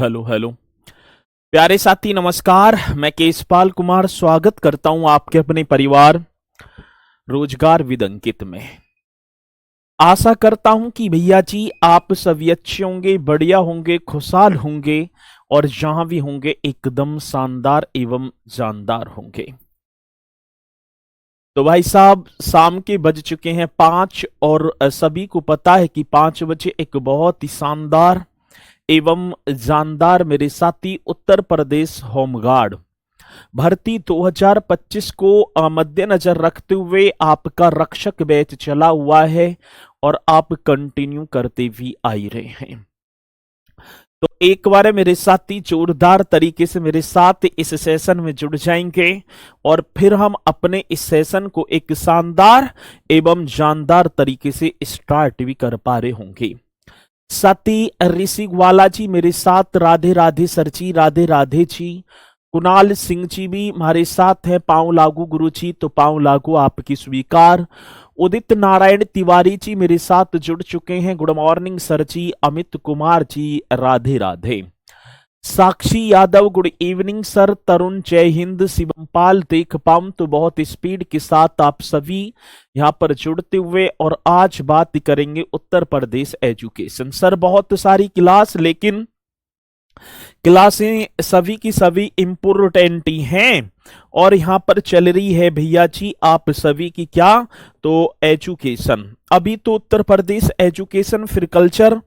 Hello hello. प्यारे साथी नमस्कार। मैं केशपाल कुमार स्वागत करता हूं आपके अपने परिवार रोजगार विद अंकित में। आशा करता हूं कि भैया जी आप सभी अच्छे होंगे, बढ़िया होंगे, खुशहाल होंगे और जहां भी होंगे एकदम शानदार एवं जानदार होंगे। तो भाई साहब शाम के बज चुके हैं 5 और सभी को पता है कि 5 बजे एक बहुत ही शानदार एवं जानदार मेरे साथी उत्तर प्रदेश होमगार्ड भर्ती 2025 को मद्देनजर रखते हुए आपका रक्षक बैच चला हुआ है और आप कंटिन्यू करते भी आ ही रहे हैं। तो एक बार मेरे साथी जोरदार तरीके से मेरे साथ इस सेशन में जुड़ जाएंगे और फिर हम अपने इस सेशन को एक शानदार एवं जानदार तरीके से स्टार्ट भी कर पा रहे होंगे। सती ऋषि वाला जी मेरे साथ, राधे राधे सर जी, राधे राधे जी। कुणाल सिंह जी भी हमारे साथ है, पांव लागू गुरु जी, तो पांव लागू आपकी स्वीकार। उदित नारायण तिवारी जी मेरे साथ जुड़ चुके हैं, गुड मॉर्निंग सर जी। अमित कुमार जी राधे राधे। साक्षी यादव गुड इवनिंग सर। तरुण जय हिंद। शिवमपाल देख पाऊं तो बहुत स्पीड के साथ आप सभी यहां पर जुड़ते हुए, और आज बात करेंगे उत्तर प्रदेश एजुकेशन। सर बहुत सारी क्लास, लेकिन क्लासें सभी की सभी इम्पोर्टेंट ही हैं और यहां पर चल रही है भैया जी आप सभी की क्या, तो एजुकेशन। अभी तो उत्तर प्रदेश एजुकेशन फिर कल्चर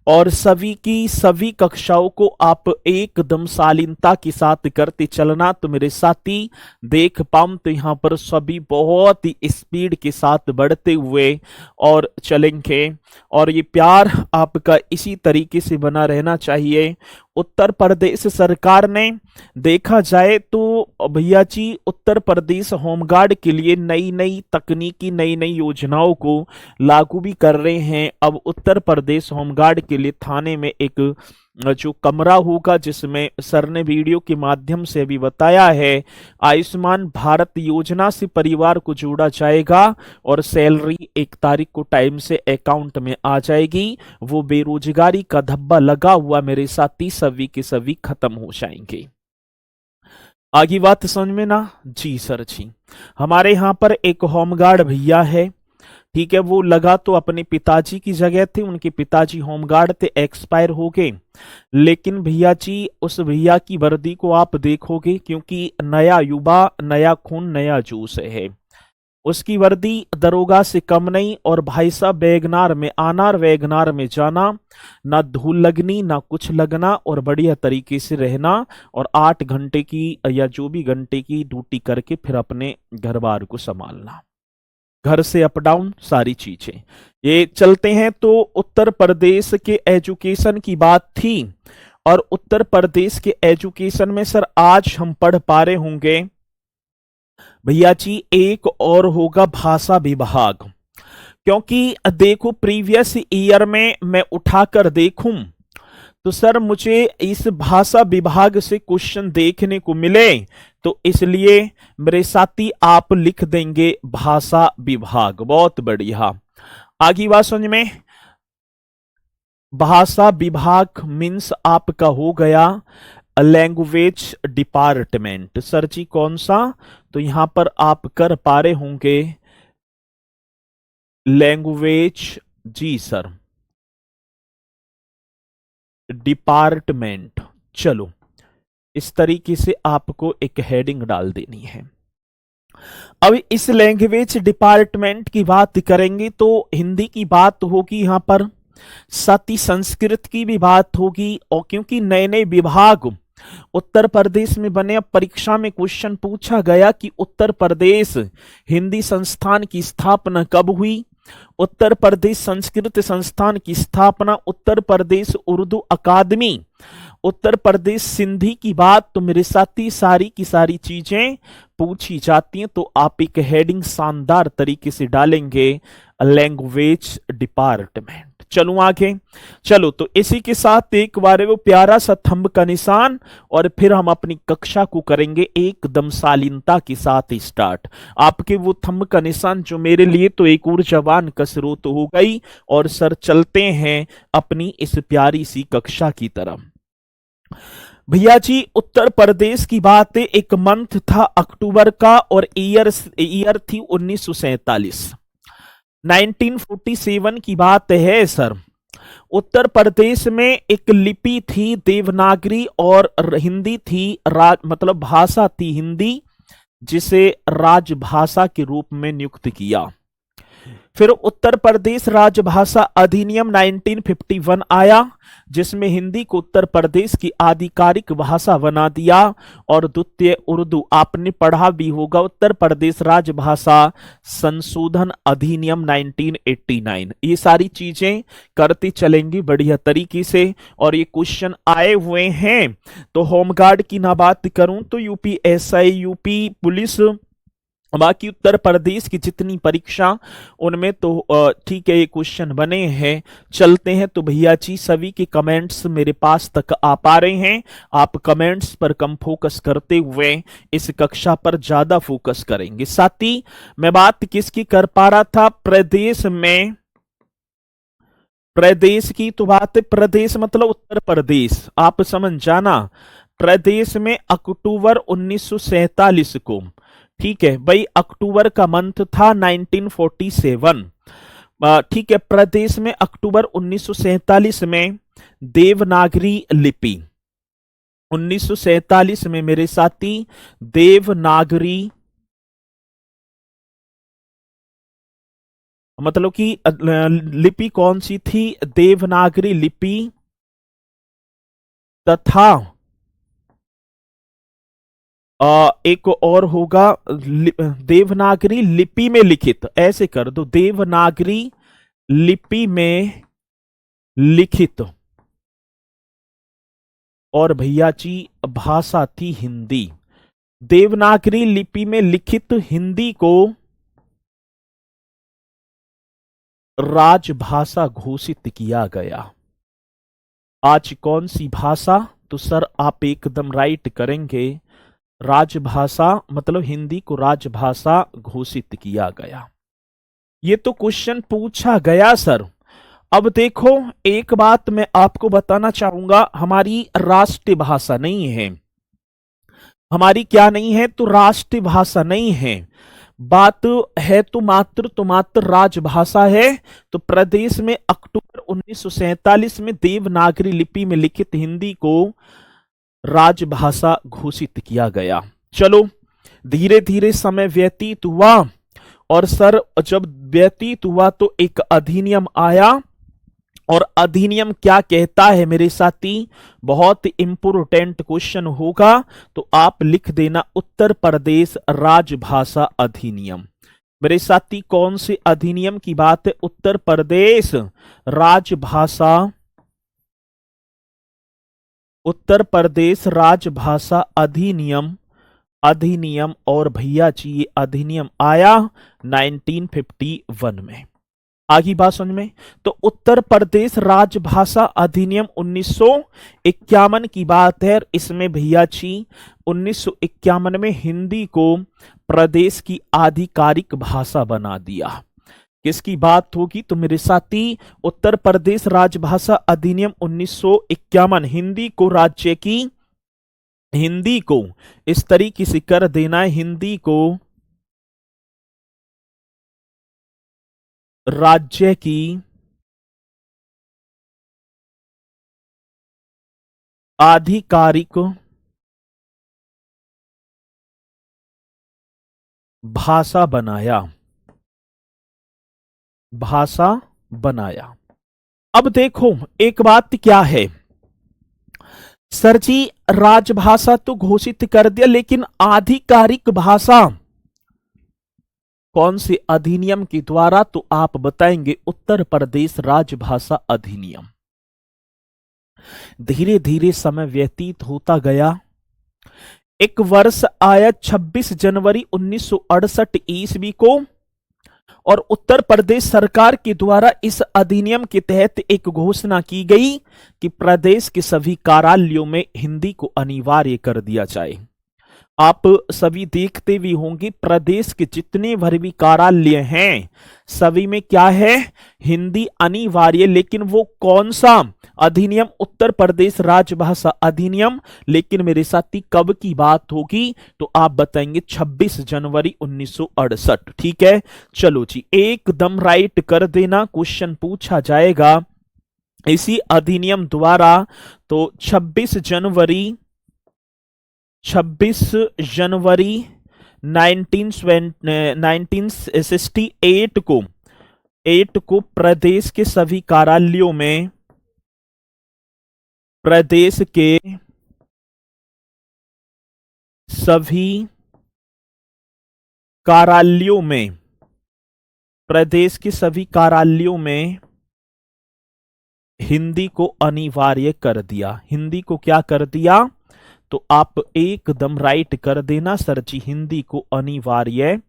और सभी की सभी कक्षाओं को आप एकदम शालीनता के साथ करते चलना। तो मेरे साथी देख पाऊं तो यहाँ पर सभी बहुत ही स्पीड के साथ बढ़ते हुए और चलेंगे, और ये प्यार आपका इसी तरीके से बना रहना चाहिए। उत्तर प्रदेश सरकार ने देखा जाए तो भैया जी उत्तर प्रदेश होमगार्ड के लिए नई नई तकनीकी नई नई योजनाओं को लागू भी कर रहे हैं। अब उत्तर प्रदेश होमगार्ड के लिए थाने में एक जो कमरा होगा, जिसमें सर ने वीडियो के माध्यम से भी बताया है, आयुष्मान भारत योजना से परिवार को जोड़ा जाएगा और सैलरी 1 तारीख को टाइम से अकाउंट में आ जाएगी। वो बेरोजगारी का धब्बा लगा हुआ मेरे साथी सभी के सभी खत्म हो जाएंगे। आगे बात समझ में ना जी सर जी। हमारे यहाँ पर एक होमगार्ड भैया है, ठीक है, वो लगा तो अपने पिताजी की जगह थे, उनके पिताजी होमगार्ड थे, एक्सपायर हो गए। लेकिन भैया जी उस भैया की वर्दी को आप देखोगे, क्योंकि नया युवा नया खून नया जोश है, उसकी वर्दी दरोगा से कम नहीं। और भाई साहब वैगनार में आना और वैगनार में जाना, ना धूल लगनी ना कुछ लगना, और बढ़िया तरीके से रहना, और 8 घंटे की या जो भी घंटे की ड्यूटी करके फिर अपने घर बार को संभालना, घर से अप डाउन सारी चीजें ये चलते हैं। तो उत्तर प्रदेश के एजुकेशन की बात थी, और उत्तर प्रदेश के एजुकेशन में सर आज हम पढ़ पा रहे होंगे भैया जी एक और होगा भाषा विभाग। क्योंकि देखो प्रीवियस ईयर में मैं उठाकर देखूं तो सर मुझे इस भाषा विभाग से क्वेश्चन देखने को मिले, तो इसलिए मेरे साथी आप लिख देंगे भाषा विभाग। बहुत बढ़िया। आगे बात समझ में। भाषा विभाग मीन्स आपका हो गया लैंग्वेज डिपार्टमेंट। सर जी कौन सा, तो यहां पर आप कर पा रहे होंगे लैंग्वेज, जी सर, डिपार्टमेंट। चलो इस तरीके से आपको एक हेडिंग डाल देनी है। अब इस लैंग्वेज डिपार्टमेंट की बात करेंगे तो हिंदी की बात होगी यहां पर, साथ ही संस्कृत की भी बात होगी। और क्योंकि नए नए विभाग उत्तर प्रदेश में बने, अब परीक्षा में क्वेश्चन पूछा गया कि उत्तर प्रदेश हिंदी संस्थान की स्थापना कब हुई, उत्तर प्रदेश संस्कृत संस्थान की स्थापना, उत्तर प्रदेश उर्दू अकादमी, उत्तर प्रदेश सिंधी की बात, तो मेरे साथी सारी की सारी चीजें पूछी जाती हैं। तो आप एक हेडिंग शानदार तरीके से डालेंगे लैंग्वेज डिपार्टमेंट। चलूं आगे। चलो तो इसी के साथ एक बार वो प्यारा सा थंब का निशान, और फिर हम अपनी कक्षा को करेंगे एकदम शालीनता के साथ स्टार्ट। आपके वो थंब का निशान जो मेरे लिए तो एक ऊर्जावान कसरत हो गई, और सर चलते हैं अपनी इस प्यारी सी कक्षा की तरफ। भैया जी उत्तर प्रदेश की बात है, एक मंथ था अक्टूबर का और ईयर थी 1947। 1947 की बात है सर। उत्तर प्रदेश में एक लिपि थी देवनागरी और हिंदी थी, मतलब भाषा थी हिंदी, जिसे राजभाषा के रूप में नियुक्त किया। फिर उत्तर प्रदेश राजभाषा अधिनियम 1951 आया, जिसमें हिंदी को उत्तर प्रदेश की आधिकारिक भाषा बना दिया। और द्वितीय उर्दू आपने पढ़ा भी होगा, उत्तर प्रदेश राजभाषा संशोधन अधिनियम 1989। ये सारी चीजें करती चलेंगी बढ़िया तरीके से। और ये क्वेश्चन आए हुए हैं। तो होमगार्ड की ना बात करूं तो यूपीएसआई, यूपी पुलिस, बाकी उत्तर प्रदेश की जितनी परीक्षा उनमें तो ठीक है ये क्वेश्चन बने हैं। चलते हैं तो भैया जी सभी के कमेंट्स मेरे पास तक आ पा रहे हैं। आप कमेंट्स पर कम फोकस करते हुए इस कक्षा पर ज्यादा फोकस करेंगे। साथ ही मैं बात किसकी कर पा रहा था, प्रदेश में, प्रदेश की तो बात है, प्रदेश मतलब उत्तर प्रदेश, आप समझ जाना। प्रदेश में अक्टूबर 1947 को, ठीक है भाई, अक्टूबर का मंथ था 1947। ठीक है, प्रदेश में अक्टूबर 1947 में देवनागरी लिपि, 1947 में मेरे साथी देवनागरी, मतलब कि लिपि कौन सी थी, देवनागरी लिपि तथा एक और होगा देवनागरी लिपि में लिखित, ऐसे कर दो, देवनागरी लिपि में लिखित। और भैया जी भाषा थी हिंदी। देवनागरी लिपि में लिखित हिंदी को राजभाषा घोषित किया गया। आज कौन सी भाषा, तो सर आप एकदम राइट करेंगे, राजभाषा मतलब हिंदी को राजभाषा घोषित किया गया। ये तो क्वेश्चन पूछा गया सर। अब देखो एक बात मैं आपको बताना चाहूंगा, हमारी राष्ट्रीय भाषा नहीं है, हमारी क्या नहीं है, तो राष्ट्रीय भाषा नहीं है, बात है तो मात्र राजभाषा है। तो प्रदेश में अक्टूबर 1947 में देवनागरी लिपि में लिखित हिंदी को राजभाषा घोषित किया गया। चलो धीरे धीरे समय व्यतीत हुआ और सर जब व्यतीत हुआ तो एक अधिनियम आया। और अधिनियम क्या कहता है मेरे साथी, बहुत इंपोर्टेंट क्वेश्चन होगा, तो आप लिख देना उत्तर प्रदेश राजभाषा अधिनियम। मेरे साथी कौन से अधिनियम की बात है, उत्तर प्रदेश राजभाषा, उत्तर प्रदेश राजभाषा अधिनियम, अधिनियम। और भैया जी ये अधिनियम आया 1951 में। आगे बात समझ में, तो उत्तर प्रदेश राजभाषा अधिनियम 1951 की बात है। इसमें भैया जी 1951 में हिंदी को प्रदेश की आधिकारिक भाषा बना दिया। किसकी बात होगी, तो मेरे साथी उत्तर प्रदेश राजभाषा अधिनियम 1951, हिंदी को राज्य की, हिंदी को इस तरीके से कर देना है, हिंदी को राज्य की आधिकारिक भाषा बनाया, भाषा बनाया। अब देखो एक बात क्या है सर जी, राजभाषा तो घोषित कर दिया, लेकिन आधिकारिक भाषा कौन से अधिनियम के द्वारा, तो आप बताएंगे उत्तर प्रदेश राजभाषा अधिनियम। धीरे धीरे समय व्यतीत होता गया। एक वर्ष आया 26 जनवरी 1968 ईस्वी को, और उत्तर प्रदेश सरकार के द्वारा इस अधिनियम के तहत एक घोषणा की गई कि प्रदेश के सभी कार्यालयों में हिंदी को अनिवार्य कर दिया जाए। आप सभी देखते भी होंगे प्रदेश के जितने भर भी कार्यालय हैं सभी में क्या है, हिंदी अनिवार्य। लेकिन वो कौन सा अधिनियम, उत्तर प्रदेश राजभाषा अधिनियम। लेकिन मेरे साथी कब की बात होगी, तो आप बताएंगे 26 जनवरी 1968। ठीक है, चलो जी एकदम राइट कर देना। क्वेश्चन पूछा जाएगा इसी अधिनियम द्वारा, तो 26 जनवरी 1968 को प्रदेश के सभी कार्यालयों में, प्रदेश के सभी कार्यालयों में, प्रदेश के सभी कार्यालयों में हिंदी को अनिवार्य कर दिया। हिंदी को क्या कर दिया, तो आप एकदम राइट कर देना सर जी, हिंदी को अनिवार्य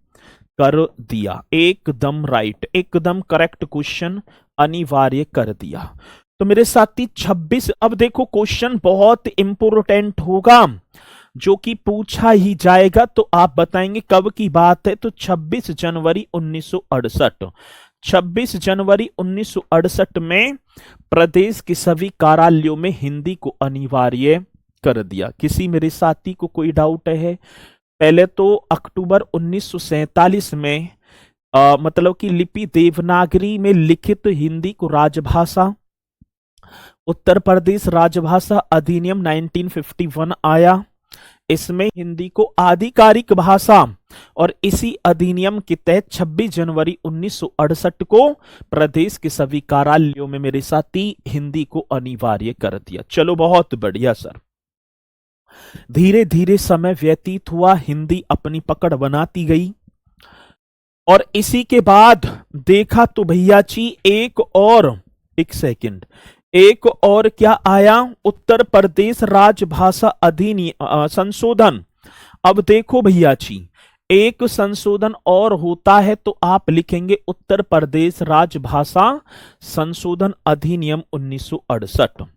कर दिया। एकदम राइट, एकदम करेक्ट क्वेश्चन, अनिवार्य कर दिया। तो मेरे साथी 26, अब देखो क्वेश्चन बहुत इंपोर्टेंट होगा जो कि पूछा ही जाएगा। तो आप बताएंगे कब की बात है, तो 26 जनवरी 1968। 26 जनवरी 1968 में प्रदेश के सभी कार्यालयों में हिंदी को अनिवार्य कर दिया। किसी मेरे साथी को कोई डाउट है? पहले तो अक्टूबर 1947 में मतलब कि लिपि देवनागरी में लिखित हिंदी को राजभाषा, उत्तर प्रदेश राजभाषा अधिनियम 1951 आया। इसमें हिंदी को आधिकारिक भाषा, और इसी अधिनियम के तहत 26 जनवरी 1968 को प्रदेश के सभी कार्यालयों में मेरे साथी हिंदी को अनिवार्य कर दिया। चलो बहुत बढ़िया सर। धीरे धीरे समय व्यतीत हुआ, हिंदी अपनी पकड़ बनाती गई, और इसी के बाद देखा तो भैया जी एक सेकंड, एक और क्या आया, उत्तर प्रदेश राजभाषा अधिनियम संशोधन। अब देखो भैया जी, एक संशोधन और होता है, तो आप लिखेंगे उत्तर प्रदेश राजभाषा संशोधन अधिनियम 1968,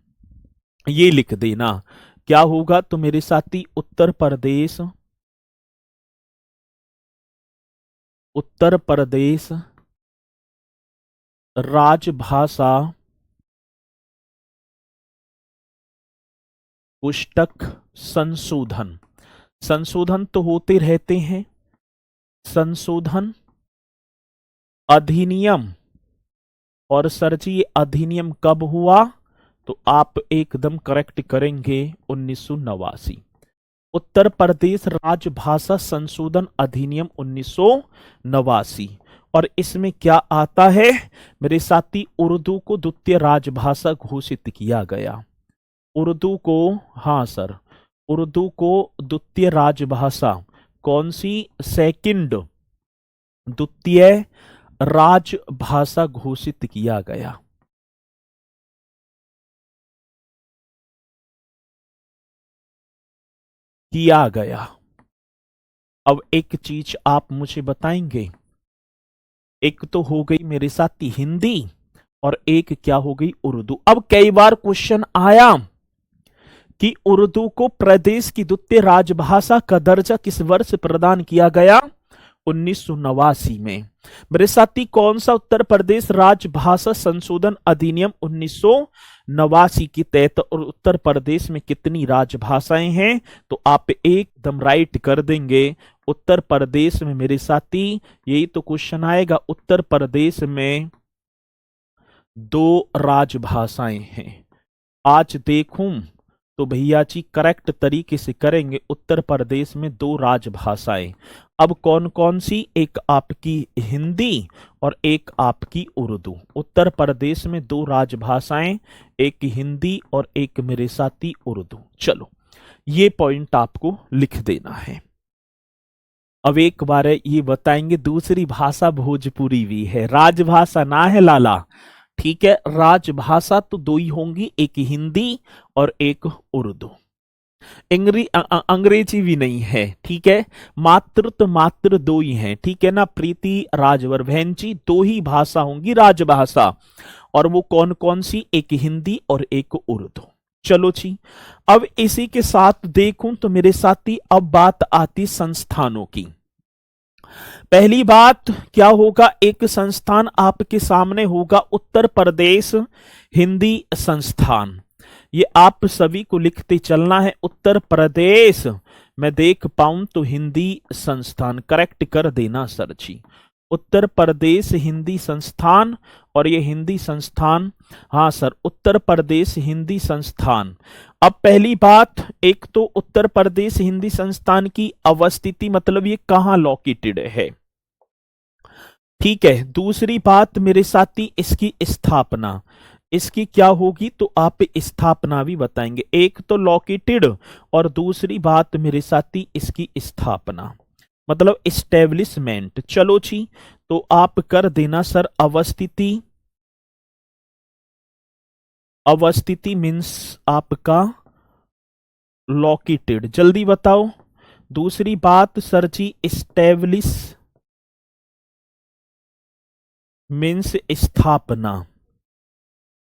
ये लिख देना। क्या होगा तो मेरे साथी, उत्तर प्रदेश राजभाषा पुस्तक संशोधन। संशोधन तो होते रहते हैं, संशोधन अधिनियम। और सर जी ये अधिनियम कब हुआ, तो आप एकदम करेक्ट करेंगे 1989। उत्तर प्रदेश राजभाषा संशोधन अधिनियम 1989। और इसमें क्या आता है मेरे साथी, उर्दू को द्वितीय राजभाषा घोषित किया गया। उर्दू को, हाँ सर, उर्दू को द्वितीय राजभाषा, कौन सी, सेकंड द्वितीय राजभाषा घोषित किया गया। अब एक चीज आप मुझे बताएंगे, एक तो हो गई मेरे साथी हिंदी, और एक क्या हो गई, उर्दू। अब कई बार क्वेश्चन आया कि उर्दू को प्रदेश की द्वितीय राजभाषा का दर्जा किस वर्ष प्रदान किया गया, 1989 में। मेरे साथी कौन सा उत्तर प्रदेश राजभाषा संशोधन अधिनियम 1989 के तहत, और उत्तर प्रदेश में कितनी राजभाषाएं हैं, तो आप एकदम राइट कर देंगे। उत्तर प्रदेश में मेरे साथी, यही तो क्वेश्चन आएगा, उत्तर प्रदेश में 2 राजभाषाएं हैं। आज देखूं तो भैया जी करेक्ट तरीके से करेंगे, उत्तर प्रदेश में 2 राजभाषाएं। अब कौन कौन सी, एक आपकी हिंदी और एक आपकी उर्दू। उत्तर प्रदेश में 2 राजभाषाएं, एक हिंदी और एक मेरे साथी उर्दू। चलो ये पॉइंट आपको लिख देना है। अब एक बार ये बताएंगे, दूसरी भाषा भोजपुरी भी है, राजभाषा ना है लाला। ठीक है, राजभाषा तो 2 ही होंगी, एक हिंदी और एक उर्दू। अंग्रेजी भी नहीं है। ठीक है, मात्र 2 ही हैं। ठीक है ना प्रीति राजवर बहन जी, 2 ही भाषा होंगी राजभाषा, और वो कौन कौन सी, एक हिंदी और एक उर्दू। चलो जी, अब इसी के साथ देखूं तो मेरे साथी अब बात आती संस्थानों की। पहली बात क्या होगा, एक संस्थान आपके सामने होगा उत्तर प्रदेश हिंदी संस्थान। ये आप सभी को लिखते चलना है, उत्तर प्रदेश, मैं देख पाऊं तो हिंदी संस्थान, करेक्ट कर देना सर जी। उत्तर प्रदेश हिंदी संस्थान, और ये हिंदी संस्थान, हाँ सर, उत्तर प्रदेश हिंदी संस्थान। अब पहली बात, एक तो उत्तर प्रदेश हिंदी संस्थान की अवस्थिति, मतलब ये कहाँ लोकेटेड है, ठीक है। दूसरी बात मेरे साथी, इसकी स्थापना, इसकी क्या होगी, तो आप स्थापना भी बताएंगे। एक तो लोकेटेड, और दूसरी बात मेरे साथी इसकी स्थापना, मतलब इस्टेब्लिशमेंट। चलो जी, तो आप कर देना सर अवस्थिति। अवस्थिति मीन्स आपका लोकेटेड, जल्दी बताओ। दूसरी बात सर जी इस्टेब्लिश मीन्स स्थापना।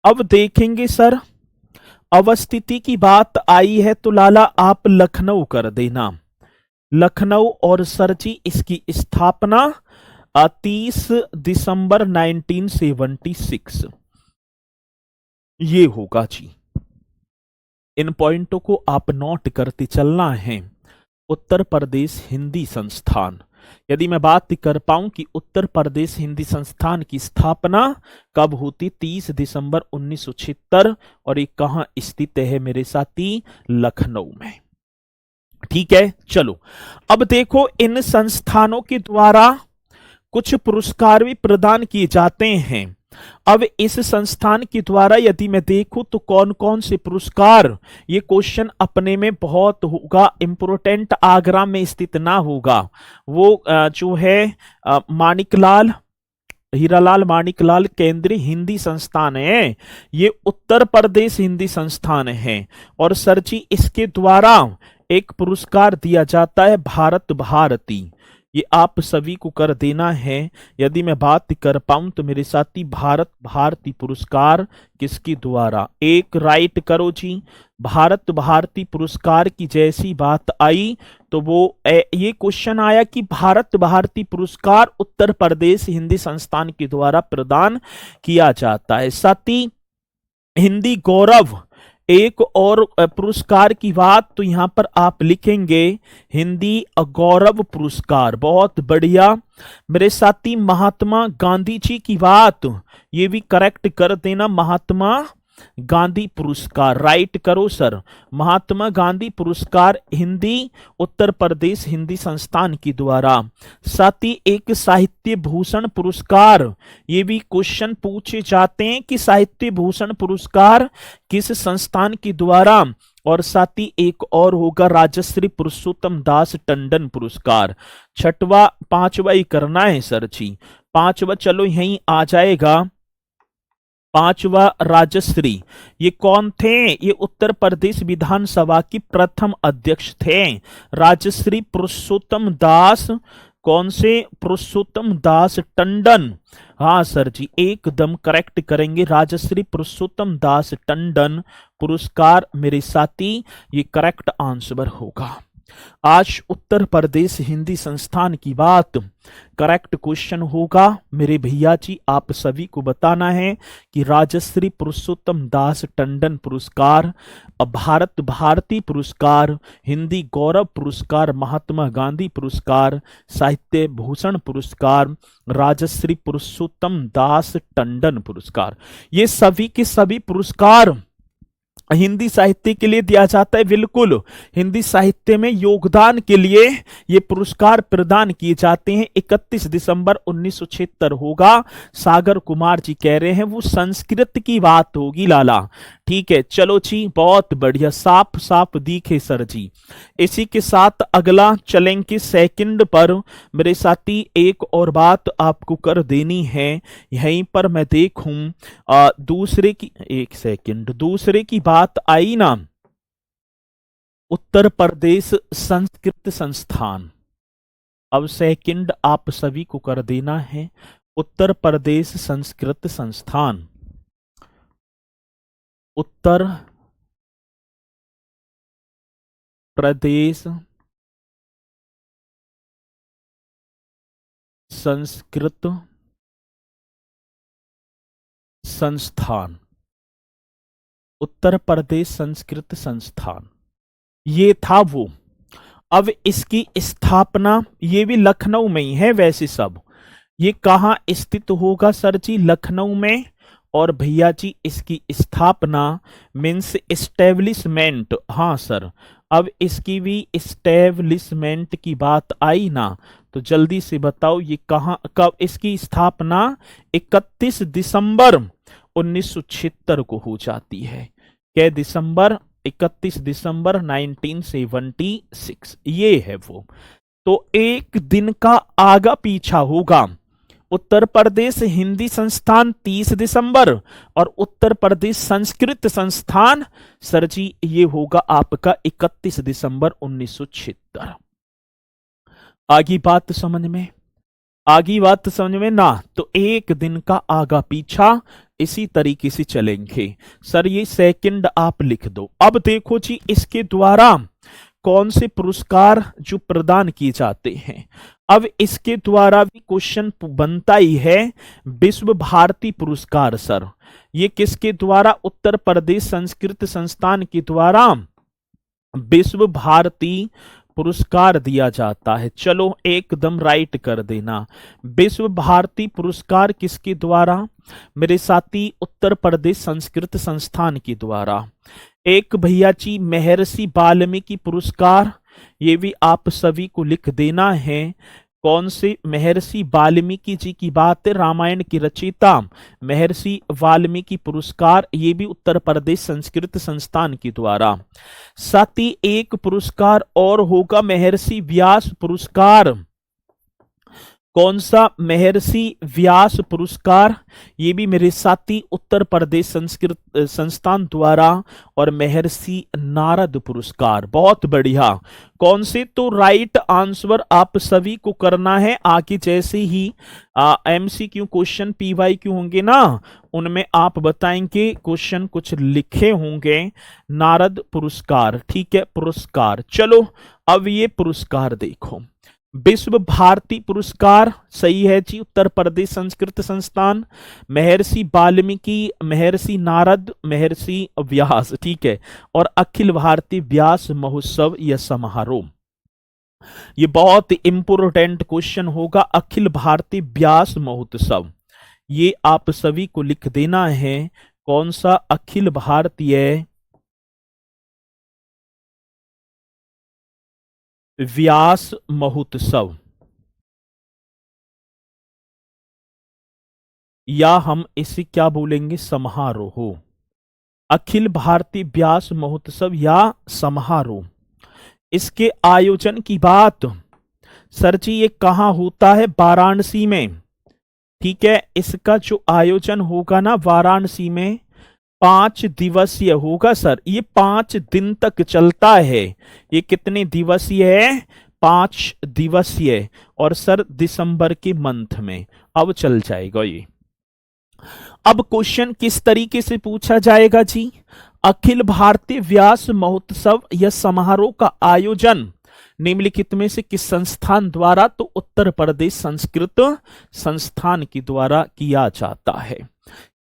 अब देखेंगे सर, अवस्थिति की बात आई है तो लाला आप लखनऊ कर देना, लखनऊ। और सर जी इसकी स्थापना 30 दिसंबर 1976, ये होगा जी। इन पॉइंटों को आप नोट करते चलना है। उत्तर प्रदेश हिंदी संस्थान, यदि मैं बात कर पाऊं कि उत्तर प्रदेश हिंदी संस्थान की स्थापना कब होती, 30 दिसंबर 1976, और ये कहां स्थित है मेरे साथी, लखनऊ में, ठीक है। चलो, अब देखो इन संस्थानों के द्वारा कुछ पुरस्कार भी प्रदान किए जाते हैं। अब इस संस्थान के द्वारा यदि मैं देखूं तो कौन कौन से पुरस्कार, ये क्वेश्चन अपने में बहुत होगा इंपोर्टेंट, आगरा में स्थित ना होगा, वो जो है माणिकलाल, हीरालाल माणिकलाल केंद्रीय हिंदी संस्थान है, ये उत्तर प्रदेश हिंदी संस्थान है। और सर जी इसके द्वारा एक पुरस्कार दिया जाता है भारत भारती, ये आप सभी को कर देना है। यदि मैं बात कर पाऊं तो मेरे साथी भारत भारती पुरस्कार किसके द्वारा, एक राइट करो जी। भारत भारती पुरस्कार की जैसी बात आई तो वो ये क्वेश्चन आया कि भारत भारती पुरस्कार उत्तर प्रदेश हिंदी संस्थान के द्वारा प्रदान किया जाता है। साथी हिंदी गौरव, एक और पुरस्कार की बात तो यहां पर आप लिखेंगे हिंदी गौरव पुरस्कार, बहुत बढ़िया। मेरे साथी महात्मा गांधी जी की बात, ये भी करेक्ट कर देना, महात्मा गांधी पुरस्कार, राइट करो सर। महात्मा गांधी पुरस्कार हिंदी उत्तर प्रदेश हिंदी संस्थान के द्वारा। साथ ही एक साहित्य भूषण पुरस्कार, ये भी क्वेश्चन पूछे जाते हैं कि साहित्य भूषण पुरस्कार किस संस्थान के द्वारा। और साथ ही एक और होगा राजश्री पुरुषोत्तम दास टंडन पुरस्कार। छठवा, पांचवा ही करना है सर जी, पांचवा चलो यहीं आ जाएगा। पांचवा राजश्री, ये कौन थे, ये उत्तर प्रदेश विधानसभा की प्रथम अध्यक्ष थे, राजश्री पुरुषोत्तम दास, कौन से, पुरुषोत्तम दास टंडन। हाँ सर जी एकदम करेक्ट करेंगे, राजश्री पुरुषोत्तम दास टंडन पुरस्कार मेरे साथी, ये करेक्ट आंसर होगा। आज उत्तर प्रदेश हिंदी संस्थान की बात करेक्ट क्वेश्चन होगा मेरे भैया जी। आप सभी को बताना है कि राजश्री पुरुषोत्तम दास टंडन पुरस्कार, भारत भारती पुरस्कार, हिंदी गौरव पुरस्कार, महात्मा गांधी पुरस्कार, साहित्य भूषण पुरस्कार, राजश्री पुरुषोत्तम दास टंडन पुरस्कार, ये सभी के सभी पुरस्कार हिंदी साहित्य के लिए दिया जाता है। बिल्कुल, हिंदी साहित्य में योगदान के लिए ये पुरस्कार प्रदान किए जाते हैं। 31 दिसंबर 1976 होगा, सागर कुमार जी कह रहे हैं, वो संस्कृत की बात होगी लाला, ठीक है। चलो जी बहुत बढ़िया, साफ साफ दिखे सर जी। इसी के साथ अगला चलेंगे सेकंड पर। मेरे साथी एक और बात आपको कर देनी है, यहीं पर मैं देखूं दूसरे की, एक सेकंड, दूसरे की बात आई ना, उत्तर प्रदेश संस्कृत संस्थान। अब सेकंड आप सभी को कर देना है, उत्तर प्रदेश संस्कृत संस्थान, उत्तर प्रदेश संस्कृत संस्थान, उत्तर प्रदेश संस्कृत संस्थान, ये था वो। अब इसकी स्थापना, ये भी लखनऊ में ही है वैसे सब। ये कहाँ स्थित होगा सर जी? लखनऊ में। और भैया जी इसकी स्थापना मीन्स एस्टेब्लिशमेंट, हाँ सर, अब इसकी भी एस्टेब्लिशमेंट की बात आई ना, तो जल्दी से बताओ ये कहाँ, कब इसकी स्थापना? 31 दिसंबर 1976 को हो जाती है। क्या दिसंबर? 31 दिसंबर 1976, ये है वो। तो एक दिन का आगा पीछा होगा। उत्तर प्रदेश हिंदी संस्थान 30 दिसंबर, और उत्तर प्रदेश संस्कृत संस्थान सर जी ये होगा आपका 31 दिसंबर 1976। आगे बात समझ में? आगे बात समझ में ना? तो एक दिन का आगा पीछा इसी तरीके से चलेंगे। सर ये सेकंड आप लिख दो। अब देखो जी इसके द्वारा कौन से पुरस्कार जो प्रदान किए जाते हैं। अब इसके द्वारा भी क्वेश्चन बनता ही है, विश्व भारती पुरस्कार सर, ये किसके द्वारा? उत्तर प्रदेश संस्कृत संस्थान के द्वारा विश्व भारती पुरस्कार दिया जाता है। चलो एकदम राइट कर देना। विश्व भारती पुरस्कार किसके द्वारा मेरे साथी? उत्तर प्रदेश संस्कृत संस्थान के द्वारा। एक भैया जी महर्षि वाल्मीकि पुरस्कार, ये भी आप सभी को लिख देना है। कौन से? महर्षि वाल्मीकि जी की बात है, रामायण की रचयिता महर्षि वाल्मीकि पुरस्कार, ये भी उत्तर प्रदेश संस्कृत संस्थान के द्वारा। साथ ही एक पुरस्कार और होगा महर्षि व्यास पुरस्कार। कौन सा? महर्षि व्यास पुरस्कार, ये भी मेरे साथी उत्तर प्रदेश संस्कृत संस्थान द्वारा। और महर्षि नारद पुरस्कार, बहुत बढ़िया। कौन से? तो राइट आंसर आप सभी को करना है। आगे जैसे ही एमसीक्यू क्वेश्चन पीवाईक्यू होंगे ना, उनमें आप बताएंगे, क्वेश्चन कुछ लिखे होंगे नारद पुरस्कार, ठीक है, पुरस्कार। चलो अब ये पुरस्कार देखो। विश्व भारती पुरस्कार सही है जी, उत्तर प्रदेश संस्कृत संस्थान। महर्षि वाल्मीकि, महर्षि नारद, महर्षि व्यास, ठीक है। और अखिल भारतीय व्यास महोत्सव या समारोह, ये बहुत इंपोर्टेंट क्वेश्चन होगा। अखिल भारतीय व्यास महोत्सव, ये आप सभी को लिख देना है। कौन सा? अखिल भारतीय व्यास महोत्सव, या हम इसे क्या बोलेंगे? समारोह। अखिल भारतीय व्यास महोत्सव या समारोह, इसके आयोजन की बात सर जी ये कहाँ होता है? वाराणसी में, ठीक है। इसका जो आयोजन होगा ना वाराणसी में, 5 दिवसीय होगा सर। ये 5 दिन तक चलता है। ये कितने दिवसीय है? 5 दिवसीय। और सर दिसंबर के मंथ में अब चल जाएगा ये। अब क्वेश्चन किस तरीके से पूछा जाएगा जी? अखिल भारतीय व्यास महोत्सव या समारोह का आयोजन निम्नलिखित में से किस संस्थान द्वारा? तो उत्तर प्रदेश संस्कृत संस्थान के द्वारा किया जाता है।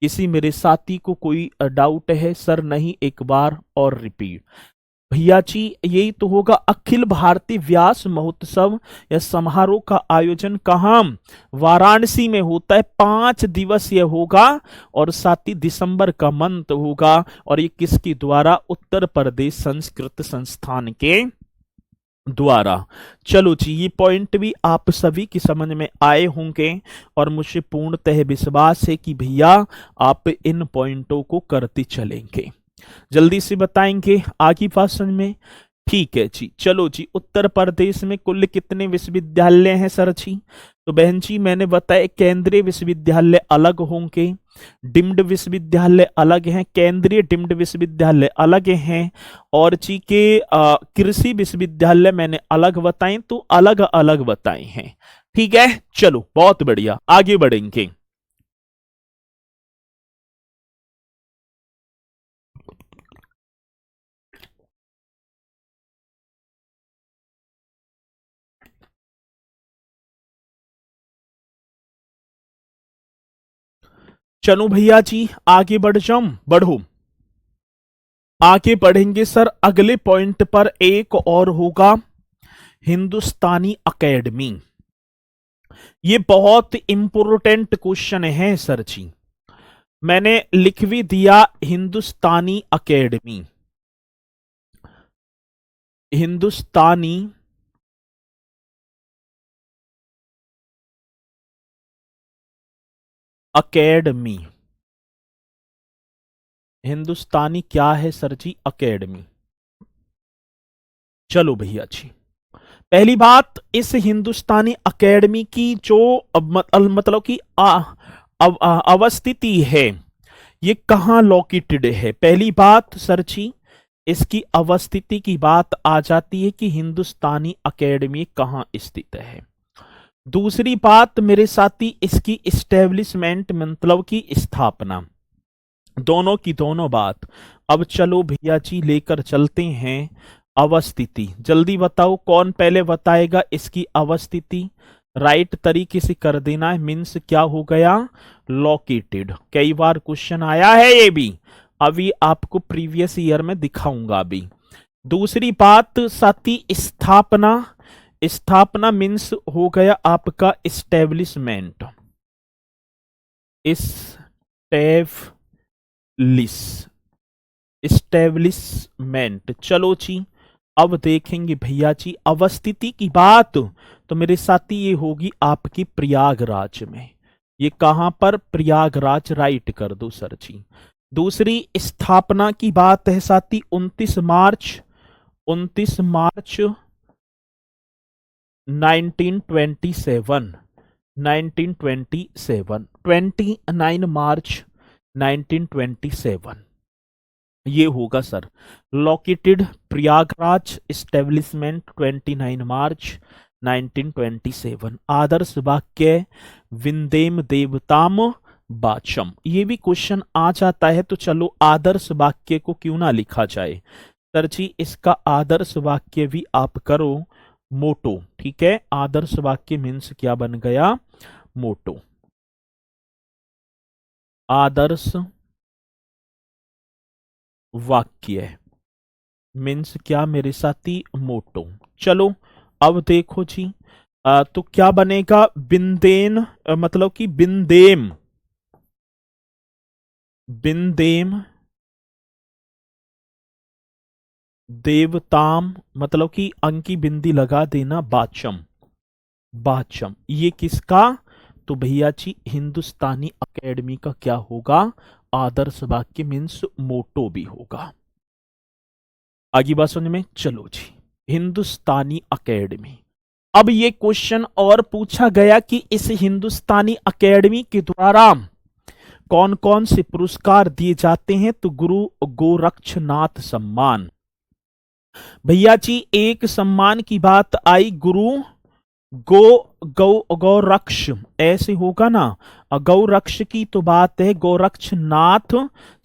किसी मेरे साथी को कोई डाउट है? सर नहीं, एक बार और रिपीट। भैया जी यही तो होगा, अखिल भारतीय व्यास महोत्सव या समारोह का आयोजन कहाँ? वाराणसी में होता है। 5 दिवसीय होगा और साथ ही दिसंबर का मंथ होगा। और ये किसके द्वारा? उत्तर प्रदेश संस्कृत संस्थान के द्वारा। चलो जी ये पॉइंट भी आप सभी की समझ में आए होंगे, और मुझे पूर्णतः विश्वास है कि भैया आप इन पॉइंटों को करते चलेंगे। जल्दी से बताएंगे आगे बात समझ में? ठीक है जी। चलो जी, उत्तर प्रदेश में कुल कितने विश्वविद्यालय हैं सर जी? तो बहन जी मैंने बताया केंद्रीय विश्वविद्यालय अलग होंगे, डिम्ड विश्वविद्यालय अलग हैं, केंद्रीय डिम्ड विश्वविद्यालय अलग हैं, और जी के कृषि विश्वविद्यालय मैंने अलग बताए, तो अलग अलग बताए हैं। ठीक है, चलो बहुत बढ़िया, आगे बढ़ेंगे। चलो भैया जी आगे बढ़ जाऊं, बढ़ो। आगे बढ़ेंगे सर अगले पॉइंट पर। एक और होगा हिंदुस्तानी अकेडमी। ये बहुत इंपॉर्टेंट क्वेश्चन है सर जी। मैंने लिख भी दिया हिंदुस्तानी अकेडमी। हिंदुस्तानी अकेडमी। हिंदुस्तानी क्या है सर जी? अकेडमी। चलो भैया जी, पहली बात, इस हिंदुस्तानी अकेडमी की जो मतलब कि अवस्थिति है, ये कहां लोकेटेड है? पहली बात सर जी, इसकी अवस्थिति की बात आ जाती है कि हिंदुस्तानी अकेडमी कहां स्थित है। दूसरी बात मेरे साथी, इसकी इस्टेब्लिशमेंट मतलब की स्थापना। दोनों की दोनों बात। अब चलो भैया जी लेकर चलते हैं अवस्थिति। जल्दी बताओ कौन पहले बताएगा इसकी अवस्थिति? राइट तरीके से कर देना है। मीन्स क्या हो गया? लोकेटेड। कई बार क्वेश्चन आया है ये भी, अभी आपको प्रीवियस ईयर में दिखाऊंगा अभी। दूसरी बात साथी, स्थापना। स्थापना मीन्स हो गया आपका इस्टेब्लिशमेंट। इस्टेब्लिशमेंट। चलो जी, अब देखेंगे भैया जी अवस्थिति की बात। तो मेरे साथी ये होगी आपकी प्रयागराज में। ये कहां पर? प्रयागराज। राइट कर दो सर जी। दूसरी स्थापना की बात है साथी 29 मार्च 1927। 29 मार्च 1927 ये होगा सर। लोकेटेड प्रयागराज, एस्टेब्लिशमेंट 29 मार्च 1927। आदर्श वाक्य विंदेम देवताम वाचम। ये भी क्वेश्चन आ जाता है, तो चलो आदर्श वाक्य को क्यों ना लिखा जाए सर जी। इसका आदर्श वाक्य भी आप करो मोटो। ठीक है, आदर्श वाक्य मीन्स क्या बन गया? मोटो। आदर्श वाक्य मीन्स क्या मेरे साथी? मोटो। चलो अब देखो जी, तो क्या बनेगा? बिंदेन मतलब कि बिंदेम। बिंदेम देवताम मतलब कि अंकी बिंदी लगा देना, बाचम। बाचम ये किसका? तो भैया जी हिंदुस्तानी अकेडमी का क्या होगा? आदर्श वाक्य मीन्स मोटो भी होगा। आगे बात समझ में? चलो जी, हिंदुस्तानी अकेडमी। अब ये क्वेश्चन और पूछा गया कि इस हिंदुस्तानी अकेडमी के द्वारा कौन कौन से पुरस्कार दिए जाते हैं? तो गुरु गोरक्षनाथ सम्मान। भैया जी एक सम्मान की बात आई, गुरु गौरक्ष ऐसे होगा ना। गौरक्ष की तो बात है, गोरक्षनाथ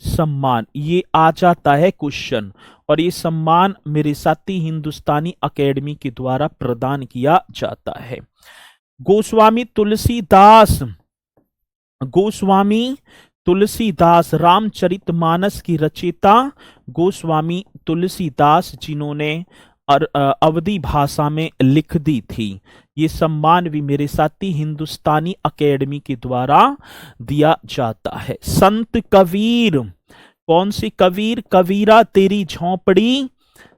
सम्मान ये आ जाता है क्वेश्चन। और ये सम्मान मेरे साथी हिंदुस्तानी अकेडमी के द्वारा प्रदान किया जाता है। गोस्वामी तुलसीदास रामचरितमानस की रचयिता गोस्वामी तुलसीदास, जिन्होंने अवधी भाषा में लिख दी थी। ये सम्मान भी मेरे साथी हिंदुस्तानी अकेडमी के द्वारा दिया जाता है। संत कबीर, कौन सी कबीर? कबीरा तेरी झोंपड़ी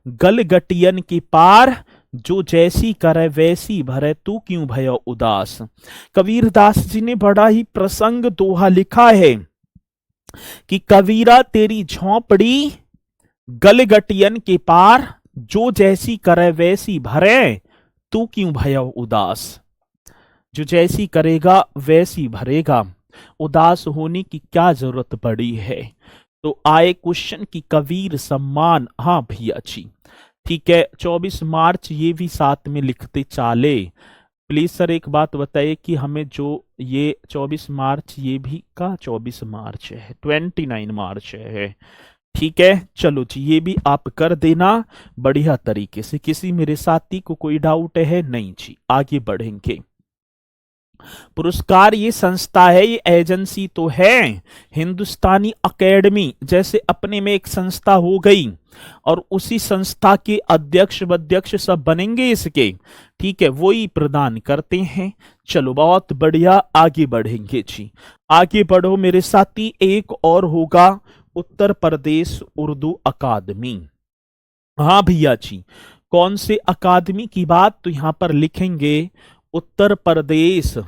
गलगटियन के पार, जो जैसी करे वैसी भरे तू क्यों भयो उदास। कबीरदास जी ने बड़ा ही प्रसंग दोहा लिखा है कि कबीरा तेरी झोंपड़ी गलगटियन के पार, जो जैसी करे वैसी भरे तू क्यों भयो उदास। जो जैसी करेगा वैसी भरेगा, उदास होने की क्या जरूरत पड़ी है। तो आए क्वेश्चन की कबीर सम्मान। हाँ भैया जी ठीक है, 24 मार्च ये भी साथ में लिखते चाले। प्लीज सर एक बात बताइए कि हमें जो ये 24 मार्च ये भी का 24 मार्च है, 29 मार्च है। ठीक है, चलो जी ये भी आप कर देना बढ़िया तरीके से। किसी मेरे साथी को कोई डाउट है? नहीं जी, आगे बढ़ेंगे। पुरस्कार ये संस्था है, ये एजेंसी तो है। हिंदुस्तानी अकेडमी जैसे अपने में एक संस्था हो गई और उसी संस्था के अध्यक्ष वध्यक्ष सब बनेंगे इसके, ठीक है, वो ही प्रदान करते हैं। चलो बहुत बढ़िया, आगे बढ़ेंगे जी। आगे बढ़ो मेरे साथी। एक और होगा उत्तर प्रदेश उर्दू अकादमी। हाँ भैया जी, कौन से अकादमी की बात, तो यहां पर लिखेंगे उत्तर प्रदेश,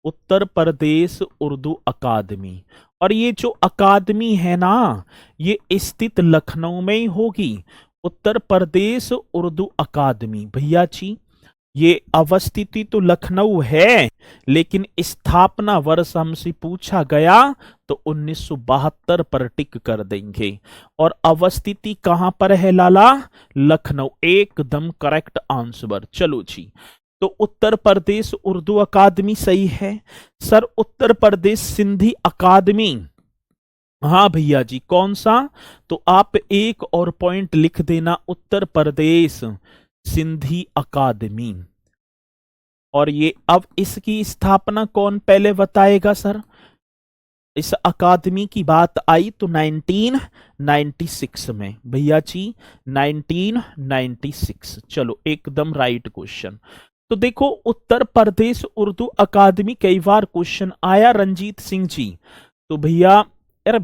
उत्तर प्रदेश उर्दू अकादमी। और ये जो अकादमी है ना, ये स्थित लखनऊ में ही होगी। उत्तर प्रदेश उर्दू अकादमी भैया जी, ये अवस्थिति तो लखनऊ है, लेकिन स्थापना वर्ष हमसे पूछा गया तो 1972 पर टिक कर देंगे। और अवस्थिति कहां पर है लाला, लखनऊ, एकदम करेक्ट आंसर। चलो जी, तो उत्तर प्रदेश उर्दू अकादमी सही है। सर उत्तर प्रदेश सिंधी अकादमी, हाँ भैया जी, कौन सा, तो आप एक और पॉइंट लिख देना, उत्तर प्रदेश सिंधी अकादमी। और ये अब इसकी स्थापना कौन पहले बताएगा सर, इस अकादमी की बात आई तो 1996 में भैया जी, 1996। चलो एकदम राइट क्वेश्चन। तो देखो उत्तर प्रदेश उर्दू अकादमी, कई बार क्वेश्चन आया रंजीत सिंह जी, तो भैया यार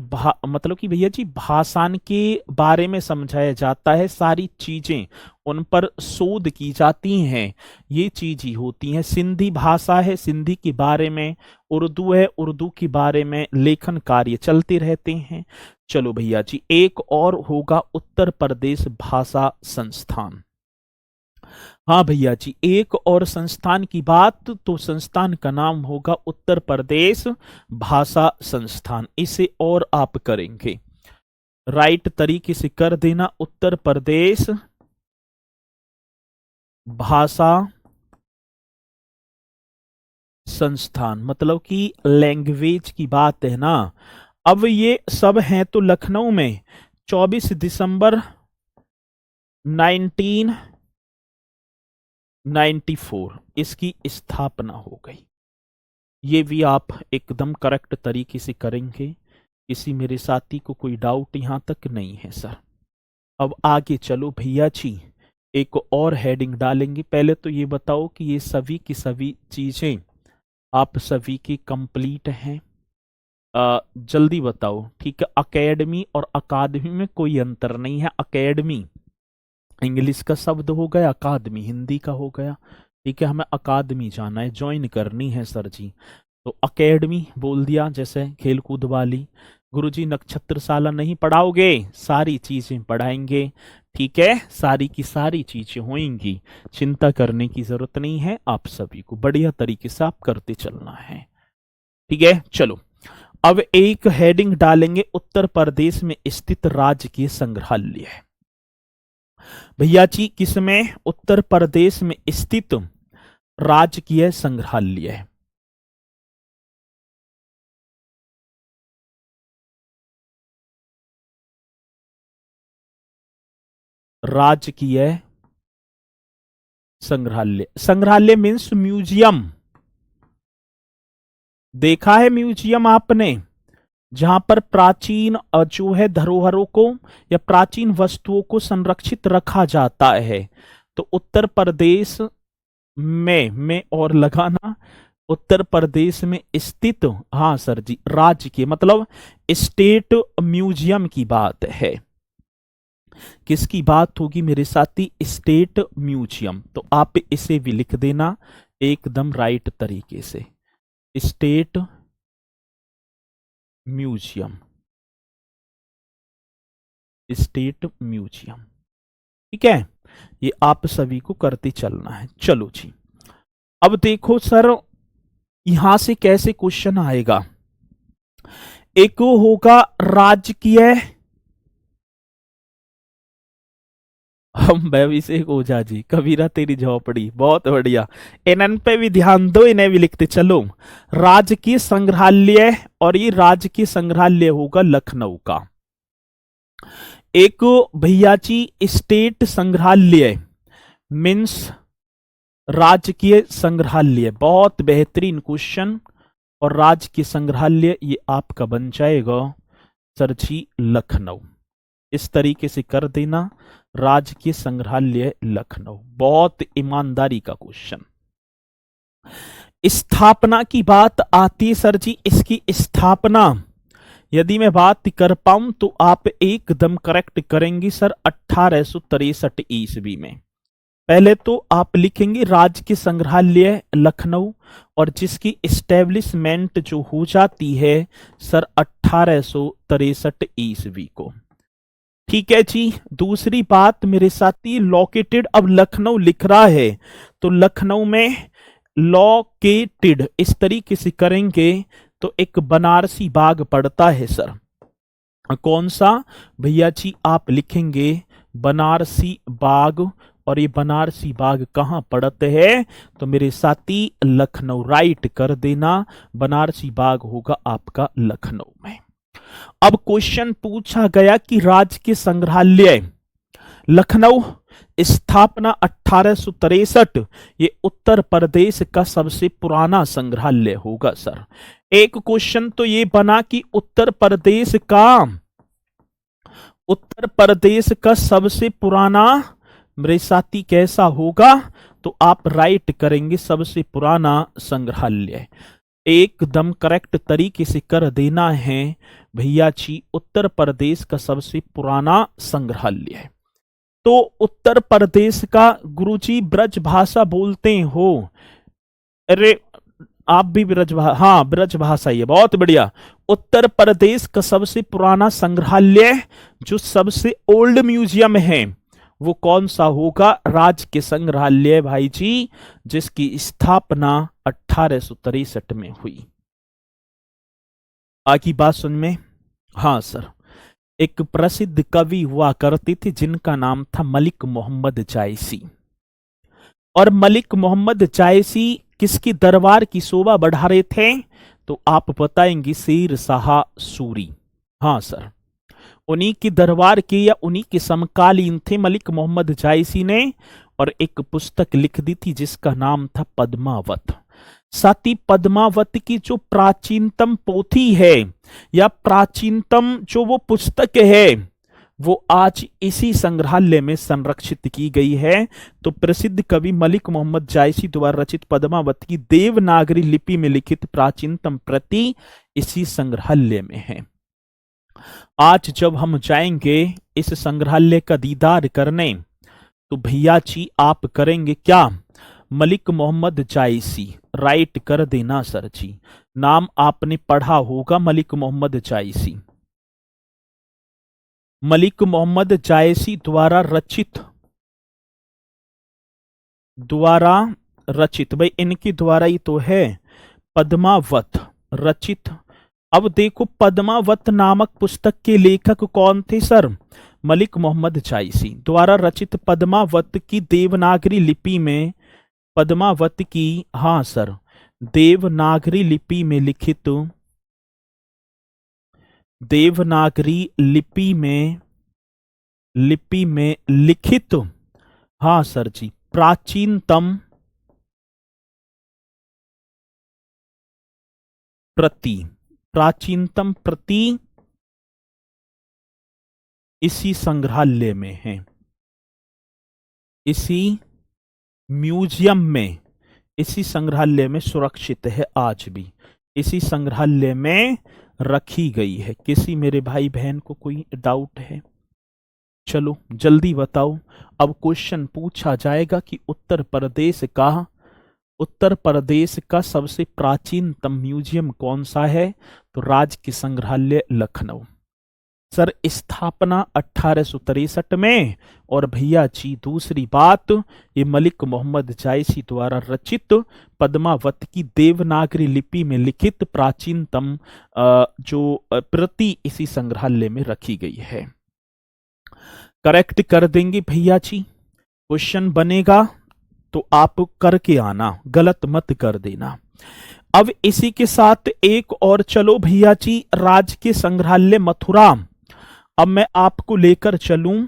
मतलब कि भैया जी भाषान के बारे में समझाया जाता है, सारी चीजें उन पर शोध की जाती हैं, ये चीज ही होती है। सिंधी भाषा है, सिंधी के बारे में, उर्दू है, उर्दू के बारे में लेखन कार्य चलते रहते हैं। चलो भैया जी, एक और होगा उत्तर प्रदेश भाषा संस्थान। हाँ भैया जी, एक और संस्थान की बात, तो संस्थान का नाम होगा उत्तर प्रदेश भाषा संस्थान। इसे और आप करेंगे राइट तरीके से कर देना, उत्तर प्रदेश भाषा संस्थान, मतलब कि लैंग्वेज की बात है ना। अब ये सब हैं तो लखनऊ में 24 दिसंबर 1994 इसकी स्थापना हो गई। ये भी आप एकदम करेक्ट तरीके से करेंगे, किसी मेरे साथी को कोई डाउट यहां तक नहीं है सर। अब आगे चलो भैया जी, एक और हेडिंग डालेंगे। पहले तो ये बताओ कि ये सभी की सभी चीजें आप सभी की कंप्लीट हैं, जल्दी बताओ, ठीक है। अकेडमी और अकादमी में कोई अंतर नहीं है। अकेडमी इंग्लिश का शब्द हो गया, अकादमी हिंदी का हो गया, ठीक है। हमें अकादमी जाना है, ज्वाइन करनी है सर जी, तो अकेडमी बोल दिया। जैसे खेलकूद वाली, गुरुजी नक्षत्रशाला नहीं पढ़ाओगे, सारी चीजें पढ़ाएंगे, ठीक है, सारी की सारी चीजें होंगी, चिंता करने की जरूरत नहीं है। आप सभी को बढ़िया तरीके से आप करते चलना है, ठीक है। चलो अब एक हेडिंग डालेंगे, उत्तर प्रदेश में स्थित राजकीय संग्रहालय। भैया जी किसमें, उत्तर प्रदेश में स्थित राजकीय संग्रहालय। राजकीय संग्रहालय, संग्रहालय मीन्स म्यूजियम, देखा है म्यूजियम आपने, जहां पर प्राचीन जो है धरोहरों को या प्राचीन वस्तुओं को संरक्षित रखा जाता है। तो उत्तर प्रदेश में और लगाना, उत्तर प्रदेश में स्थित, हाँ सर जी, राज्य के मतलब स्टेट म्यूजियम की बात है। किसकी बात होगी मेरे साथी, स्टेट म्यूजियम। तो आप इसे भी लिख देना एकदम राइट तरीके से, स्टेट म्यूजियम, स्टेट म्यूजियम, ठीक है। ये आप सभी को करते चलना है। चलो जी, अब देखो सर यहां से कैसे क्वेश्चन आएगा। एक होगा राजकीय, हम अभिषेक ओझा जी, कबीरा तेरी झोपड़ी, बहुत बढ़िया। इन्हन पे भी ध्यान दो, इन्हें भी लिखते चलो। राजकीय संग्रहालय, और ये राजकीय संग्रहालय होगा लखनऊ का। एक भैया जी स्टेट संग्रहालय मीन्स राजकीय संग्रहालय, बहुत बेहतरीन क्वेश्चन। और राजकीय संग्रहालय ये आपका बन जाएगा सर जी लखनऊ। इस तरीके से कर देना, राजकीय संग्रहालय लखनऊ। बहुत ईमानदारी का क्वेश्चन। स्थापना की बात आती है सर जी, इसकी स्थापना यदि मैं बात कर पाऊं तो आप एकदम करेक्ट करेंगे सर 1863 ईस्वी में। पहले तो आप लिखेंगे राजकीय संग्रहालय लखनऊ, और जिसकी एस्टेब्लिशमेंट जो हो जाती है सर 1863 ईस्वी को। ठीक है जी। दूसरी बात मेरे साथी, लोकेटेड, अब लखनऊ लिख रहा है तो लखनऊ में लोकेटेड इस तरीके से करेंगे तो एक बनारसी बाग पड़ता है सर। कौन सा भैया जी? आप लिखेंगे बनारसी बाग। और ये बनारसी बाग कहां पड़ते हैं? तो मेरे साथी लखनऊ, राइट कर देना। बनारसी बाग होगा आपका लखनऊ में। अब क्वेश्चन पूछा गया कि राजकीय संग्रहालय लखनऊ, स्थापना 1863, ये उत्तर प्रदेश का सबसे पुराना संग्रहालय होगा सर। एक क्वेश्चन तो ये बना कि उत्तर प्रदेश का सबसे पुराना मेरे साथी कैसा होगा? तो आप राइट करेंगे सबसे पुराना संग्रहालय। एकदम करेक्ट तरीके से कर देना है भैया जी, उत्तर प्रदेश का सबसे पुराना संग्रहालय। तो उत्तर प्रदेश का गुरुजी ब्रज भाषा बोलते हो? अरे आप भी ब्रज भाषा, हाँ ब्रज भाषा ही है, बहुत बढ़िया। उत्तर प्रदेश का सबसे पुराना संग्रहालय जो सबसे ओल्ड म्यूजियम है वो कौन सा होगा? राजकीय संग्रहालय भाई जी, जिसकी स्थापना 1863 में हुई। आगे बात सुन में। हाँ सर, एक प्रसिद्ध कवि हुआ करते थे जिनका नाम था मलिक मोहम्मद जायसी। और मलिक मोहम्मद जायसी किसकी दरबार की शोभा बढ़ा रहे थे? तो आप बताएंगे शेर शाह सूरी। हाँ सर, उन्हीं की दरबार के या उन्हीं के समकालीन थे मलिक मोहम्मद जायसी ने। और एक पुस्तक लिख दी थी जिसका नाम था पद्मावत। साथी पद्मावत की जो प्राचीनतम पोथी है या प्राचीनतम जो वो पुस्तक है वो आज इसी संग्रहालय में संरक्षित की गई है। तो प्रसिद्ध कवि मलिक मोहम्मद जायसी द्वारा रचित पद्मावत की देवनागरी लिपि में लिखित प्राचीनतम प्रति इसी संग्रहालय में है। आज जब हम जाएंगे इस संग्रहालय का दीदार करने तो भैया जी आप करेंगे क्या? मलिक मोहम्मद जायसी, राइट कर देना सर जी। नाम आपने पढ़ा होगा मलिक मोहम्मद जायसी। मलिक मोहम्मद जायसी द्वारा रचित भाई इनके द्वारा ही तो है पद्मावत रचित। अब देखो पद्मावत नामक पुस्तक के लेखक कौन थे सर? मलिक मोहम्मद जायसी द्वारा रचित पद्मावत की देवनागरी लिपि में, पद्मावत की, हाँ सर, देवनागरी लिपि में लिखित, देवनागरी लिपि में लिखित, हाँ सर जी, प्राचीनतम प्रति इसी संग्रहालय में है, इसी म्यूजियम में, इसी संग्रहालय में सुरक्षित है, आज भी इसी संग्रहालय में रखी गई है। किसी मेरे भाई बहन को कोई डाउट है? चलो जल्दी बताओ। अब क्वेश्चन पूछा जाएगा कि उत्तर प्रदेश का सबसे प्राचीनतम म्यूजियम कौन सा है? तो राजकीय संग्रहालय लखनऊ। सर स्थापना 1863 में। और भैया जी दूसरी बात, ये मलिक मोहम्मद जायसी द्वारा रचित पद्मावत की देवनागरी लिपि में लिखित प्राचीनतम जो प्रति इसी संग्रहालय में रखी गई है। करेक्ट कर देंगे भैया जी। क्वेश्चन बनेगा तो आप करके आना, गलत मत कर देना। अब इसी के साथ एक और चलो भैया जी, राजकीय संग्रहालय मथुरा। अब मैं आपको लेकर चलूं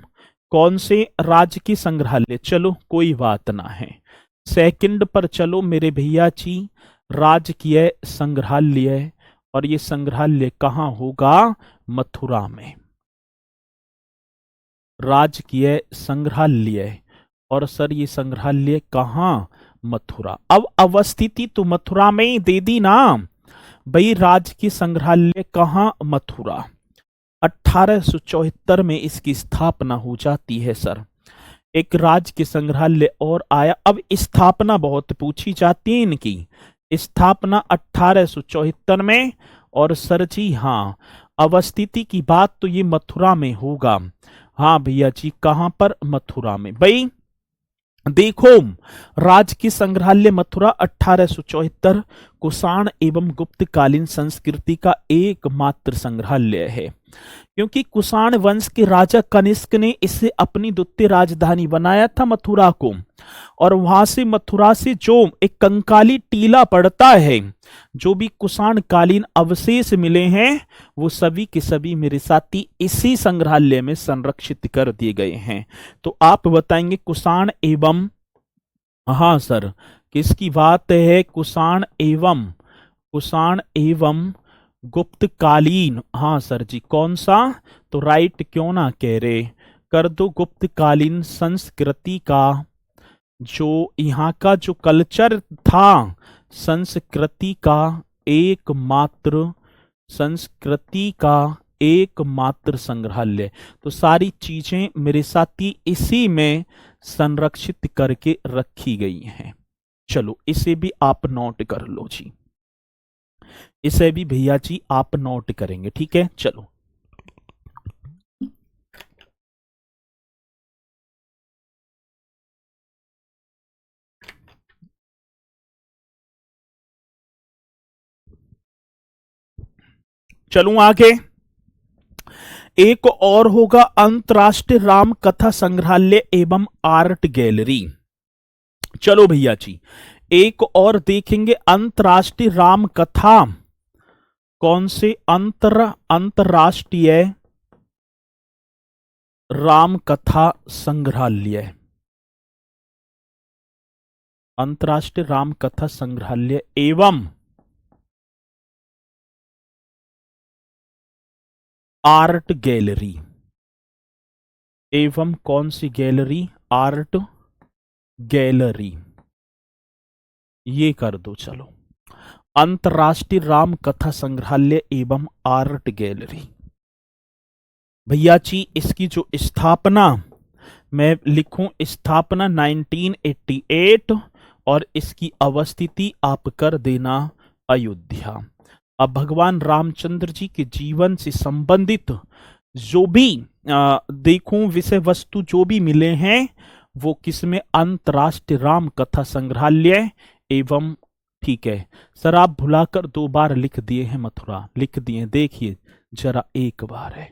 कौन से राजकीय संग्रहालय? चलो कोई बात ना है, सेकंड पर चलो मेरे भैया जी, राजकीय संग्रहालय, और ये संग्रहालय कहाँ होगा? मथुरा में। राजकीय संग्रहालय, और सर ये संग्रहालय कहाँ? मथुरा। अब अवस्थिति तो मथुरा में ही दे दी ना भाई, राजकीय संग्रहालय कहाँ? मथुरा। 1874 में इसकी स्थापना हो जाती है सर। एक राजकीय संग्रहालय और आया। अब स्थापना बहुत पूछी जाती है इनकी। स्थापना 1874 में, और सर जी हाँ, अवस्थिति की बात तो ये मथुरा में होगा। हाँ भैया जी, कहां पर? मथुरा में। भाई देखो, राजकीय संग्रहालय मथुरा 1874 कुषाण एवं गुप्तकालीन संस्कृति का एकमात्र संग्रहालय है, क्योंकि कुषाण वंश के राजा कनिष्क ने इसे अपनी द्वितीय राजधानी बनाया था मथुरा को। और वहां से मथुरा से जो एक कंकाली टीला पड़ता है, जो भी कुषाण कालीन अवशेष मिले हैं, वो सभी के सभी मेरे साथी इसी संग्रहालय में संरक्षित कर दिए गए हैं। तो आप बताएंगे कुषाण एवं, हाँ सर, किसकी बात है? कुषाण एवं गुप्तकालीन। हाँ सर जी, कौन सा? तो राइट क्यों ना कह रहे, कर दो। गुप्तकालीन संस्कृति का, जो यहाँ का जो कल्चर था, संस्कृति का एकमात्र संग्रहालय। तो सारी चीजें मेरे साथी इसी में संरक्षित करके रखी गई हैं। चलो इसे भी आप नोट कर लो जी, इसे भी भैया जी आप नोट करेंगे, ठीक है। चलो चलूं आगे। एक और होगा अंतरराष्ट्रीय राम कथा संग्रहालय एवं आर्ट गैलरी। चलो भैया जी, एक और देखेंगे अंतरराष्ट्रीय राम कथा। कौन से? अंतरराष्ट्रीय राम कथा संग्रहालय। अंतरराष्ट्रीय राम कथा संग्रहालय एवं आर्ट गैलरी। एवं कौन सी गैलरी? Art gallery. ये कर दो। चलो, अंतरराष्ट्रीय राम कथा संग्रहालय एवं आर्ट गैलरी। भैया जी इसकी जो स्थापना, मैं लिखूं स्थापना 1988, और इसकी अवस्थिति आप कर देना अयोध्या। अब भगवान रामचंद्र जी के जीवन से संबंधित जो भी देखूं विषय वस्तु जो भी मिले हैं, वो किसमें? अंतरराष्ट्रीय राम कथा संग्रहालय एवं, ठीक है सर, आप भुलाकर 2 बार लिख दिए हैं मथुरा, लिख दिए, देखिए जरा एक बार है,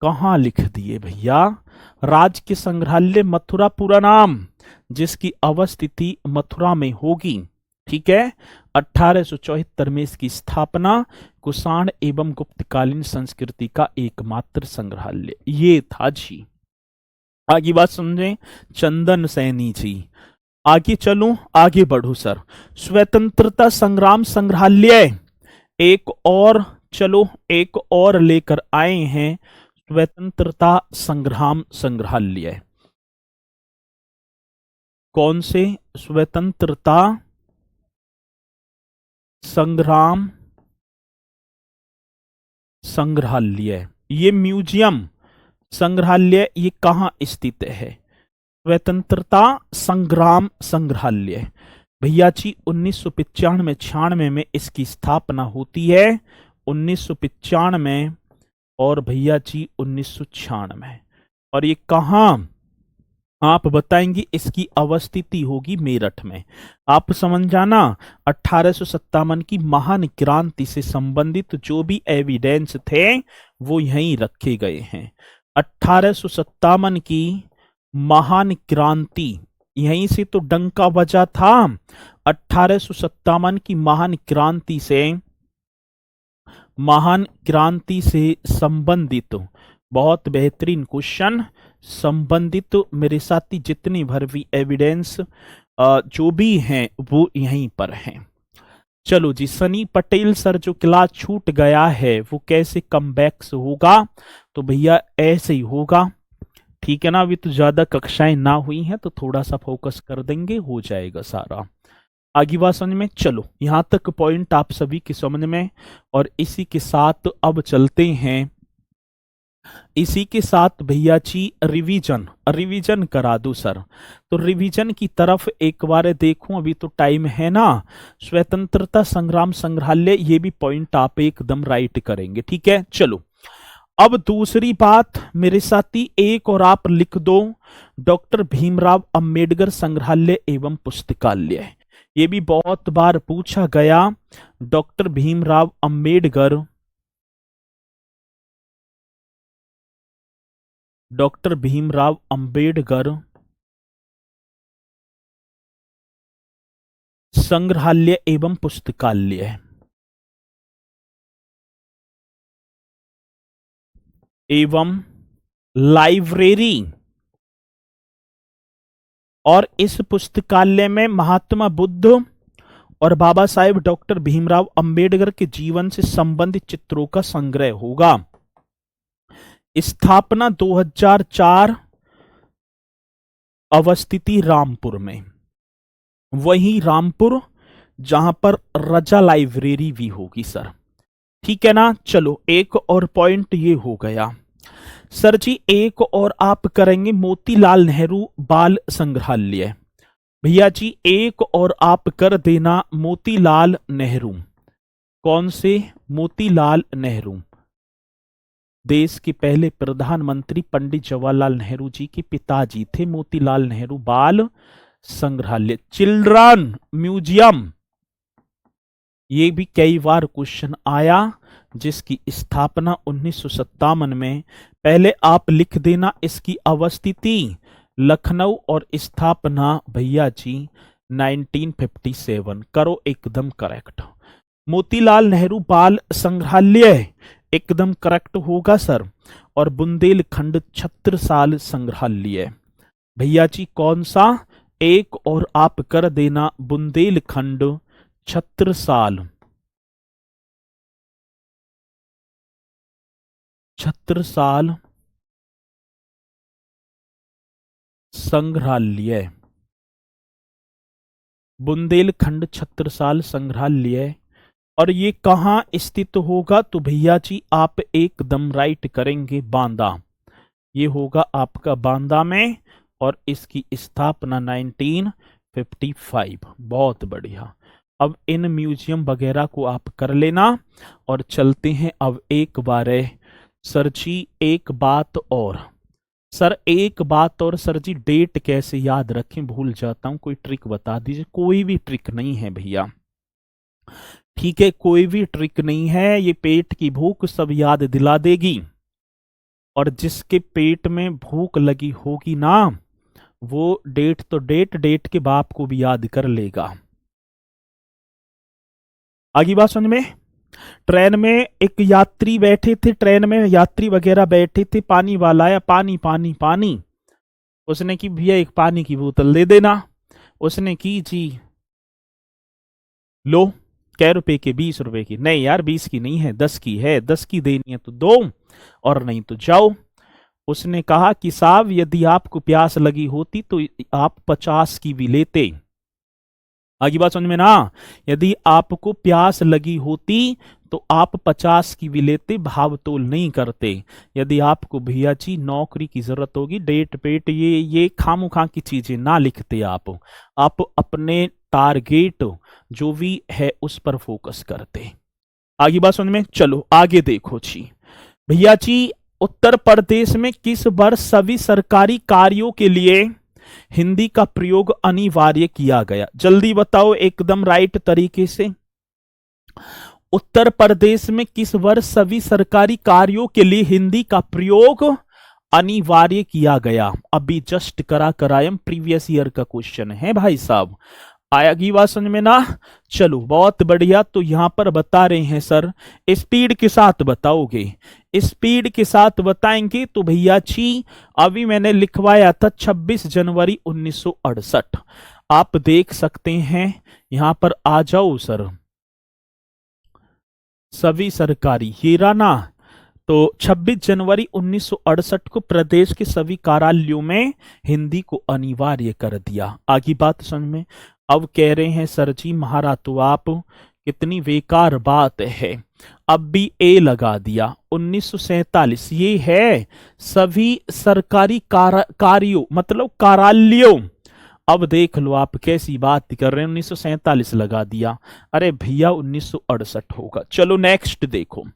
कहां लिख दिए भैया? राजकीय संग्रहालय मथुरा पूरा नाम, जिसकी अवस्थिति मथुरा में होगी, ठीक है। 1874 में इसकी स्थापना, कुषाण एवं गुप्तकालीन संस्कृति का एकमात्र संग्रहालय। ये था जी। आगे बात समझें, चंदन सैनी जी। आगे चलूं, आगे बढ़ू सर। स्वतंत्रता संग्राम संग्रहालय एक और, चलो एक और लेकर आए हैं, स्वतंत्रता संग्राम संग्रहालय। कौन से? स्वतंत्रता संग्राम संग्रहालय। ये म्यूजियम संग्रहालय ये कहां स्थित है? स्वतंत्रता संग्राम संग्रहालय भैया जी 1995-96 में इसकी स्थापना होती है, 1995 और भैया जी 1996। और ये कहां आप बताएंगे? इसकी अवस्थिति होगी मेरठ में। आप समझ जाना, 1857 की महान क्रांति से संबंधित जो भी एविडेंस थे वो यहीं रखे गए हैं। 1857 की महान क्रांति, यहीं से तो डंका बजा था। 1857 की महान क्रांति से संबंधित बहुत बेहतरीन क्वेश्चन, संबंधित मेरे साथी जितनी भर भी एविडेंस जो भी हैं वो यहीं पर हैं। चलो जी, सनी पटेल सर जो क्लास छूट गया है वो कैसे कमबैक्स होगा? तो भैया ऐसे ही होगा, ठीक है ना। अभी तो ज्यादा कक्षाएं ना हुई हैं तो थोड़ा सा फोकस कर देंगे, हो जाएगा सारा। आगे बात समझ में, चलो यहां तक पॉइंट आप सभी के समझ में। और इसी के साथ अब चलते हैं, इसी के साथ भैया जी रिवीजन रिवीजन करा दो सर। तो रिवीजन की तरफ एक बार देखूं, अभी तो टाइम है ना। स्वतंत्रता संग्राम संग्रहालय, ये भी पॉइंट आप एकदम राइट करेंगे, ठीक है। चलो अब दूसरी बात मेरे साथी, एक और आप लिख दो, डॉक्टर भीमराव अंबेडकर संग्रहालय एवं पुस्तकालय। ये भी बहुत बार पूछा गया, डॉक्टर भीमराव अंबेडकर, डॉक्टर भीमराव अंबेडकर संग्रहालय एवं पुस्तकालय एवं लाइब्रेरी। और इस पुस्तकालय में महात्मा बुद्ध और बाबा साहेब डॉक्टर भीमराव अंबेडकर के जीवन से संबंधित चित्रों का संग्रह होगा। स्थापना 2004, अवस्थिति रामपुर में, वही रामपुर जहां पर रजा लाइब्रेरी भी होगी सर, ठीक है ना। चलो एक और पॉइंट ये हो गया सर जी। एक और आप करेंगे मोतीलाल नेहरू बाल संग्रहालय। भैया जी एक और आप कर देना मोतीलाल नेहरू। कौन से? मोतीलाल नेहरू, देश के पहले प्रधानमंत्री पंडित जवाहरलाल नेहरू जी के पिताजी थे। मोतीलाल नेहरू बाल संग्रहालय, चिल्ड्रन म्यूजियम, ये भी कई बार क्वेश्चन आया, जिसकी स्थापना 1957 में। पहले आप लिख देना इसकी अवस्थिति लखनऊ और स्थापना भैया जी 1957। करो एकदम करेक्ट। मोतीलाल नेहरू बाल संग्रहालय एकदम करेक्ट होगा सर। और बुंदेलखंड छत्रसाल संग्रहालय भैया जी कौन सा? एक और आप कर देना बुंदेलखंड छत्रसाल, छत्रसाल संग्रहालय, बुंदेलखंड छत्रसाल संग्रहालय। और ये कहां स्थित होगा? तो भैया जी आप एकदम राइट करेंगे, बांदा। ये होगा आपका बांदा में, और इसकी स्थापना 1955। बहुत बढ़िया। अब इन म्यूजियम वगैरह को आप कर लेना। और चलते हैं अब एक बार सर जी, एक बात और सर, एक बात और सर जी, डेट कैसे याद रखें? भूल जाता हूं, कोई ट्रिक बता दीजिए। कोई भी ट्रिक नहीं है भैया, ठीक है, कोई भी ट्रिक नहीं है। ये पेट की भूख सब याद दिला देगी। और जिसके पेट में भूख लगी होगी ना, वो डेट तो डेट के बाप को भी याद कर लेगा। आगे बात समझ में। ट्रेन में एक यात्री बैठे थे, ट्रेन में यात्री वगैरह बैठे थे, पानी वाला आया, पानी पानी पानी। उसने की भैया एक पानी की बोतल दे देना। उसने की जी, लो। कै रुपए की? 20 रुपए की। नहीं यार 20 की नहीं है, 10 की है। 10 की देनी है तो दो, और नहीं तो जाओ। उसने कहा कि साहब यदि आपको प्यास लगी होती तो आप 50 की भी लेते। आगे बात समझ में ना। यदि आपको प्यास लगी होती तो आप 50 की भी लेते, भाव तोल नहीं करते। यदि आपको भैया जी नौकरी की जरूरत होगी, डेट पेट ये खामोखा की चीजें ना लिखते आप अपने टारगेट जो भी है उस पर फोकस करते। आगे बात समझ में। चलो आगे देखो जी। भैया जी उत्तर प्रदेश में किस वर्ष सभी सरकारी कार्यों के लिए हिंदी का प्रयोग अनिवार्य किया गया? जल्दी बताओ एकदम राइट तरीके से। उत्तर प्रदेश में किस वर्ष सभी सरकारी कार्यों के लिए हिंदी का प्रयोग अनिवार्य किया गया? अभी जस्ट करायम प्रीवियस ईयर का क्वेश्चन है भाई साहब। आएगी बात समझ में ना। चलो बहुत बढ़िया। तो यहां पर बता रहे हैं सर, स्पीड के साथ बताओगे? स्पीड के साथ बताएंगे तो भैया जी अभी मैंने लिखवाया था 26 जनवरी 1968। आप देख सकते हैं, यहां पर आ जाओ सर। सभी सरकारी, ये रहा ना। तो 26 जनवरी 1968 को प्रदेश के सभी कार्यालयों में हिंदी को अनिवार्य कर दिया। आगे बात समझ में। अब कह रहे हैं सर जी महाराज तो आप, कितनी बेकार बात है, अब भी ए लगा दिया। 1947 ये है सभी सरकारी कार्यों मतलब कार्यालयों। अब देख लो आप कैसी बात कर रहे हैं, 1947 लगा दिया। अरे भैया 1968 होगा। चलो नेक्स्ट देखो।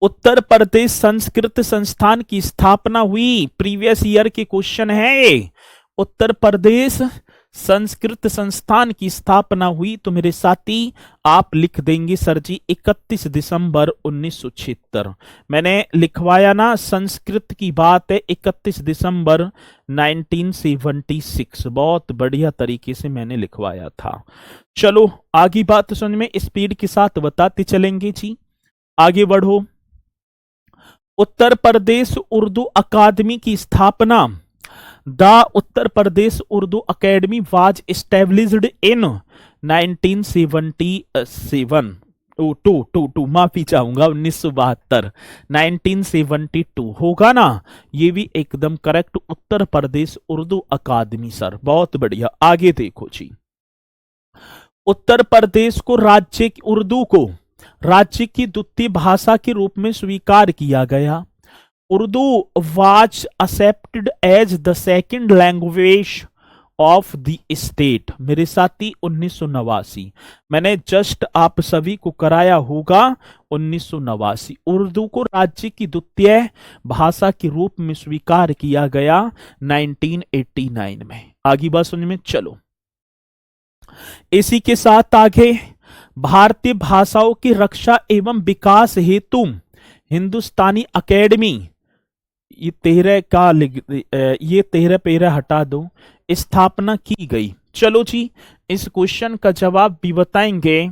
उत्तर प्रदेश संस्कृत संस्थान की स्थापना हुई, प्रीवियस ईयर के क्वेश्चन है। उत्तर प्रदेश संस्कृत संस्थान की स्थापना हुई, तो मेरे साथी आप लिख देंगे सर जी 31 दिसंबर 1976। मैंने लिखवाया ना, संस्कृत की बात है 31 दिसंबर 1976, बहुत बढ़िया तरीके से मैंने लिखवाया था। चलो आगे बात सुन में स्पीड के साथ बताते चलेंगे जी, आगे बढ़ो। उत्तर प्रदेश उर्दू अकादमी की स्थापना, the Uttar Pradesh Urdu academy was established in 1977 to माफी चाहूंगा 1972, 1972 होगा ना, ये भी एकदम करेक्ट, उत्तर प्रदेश उर्दू अकादमी सर, बहुत बढ़िया। आगे देखो जी। उत्तर प्रदेश को उर्दू को राज्य की द्वितीय भाषा के रूप में स्वीकार किया गया। Urdu was accepted as the second language of the state, मेरे साथी 1989। मैंने जस्ट आप सभी को कराया होगा 1989। उर्दू को राज्य की द्वितीय भाषा के रूप में स्वीकार किया गया 1989 में। आगे बात समझ में। चलो इसी के साथ आगे, भारतीय भाषाओं की रक्षा एवं विकास हेतु हिंदुस्तानी अकेडमी, ये 13 पैरा हटा दो, स्थापना की गई। चलो जी इस क्वेश्चन का जवाब भी बताएंगे।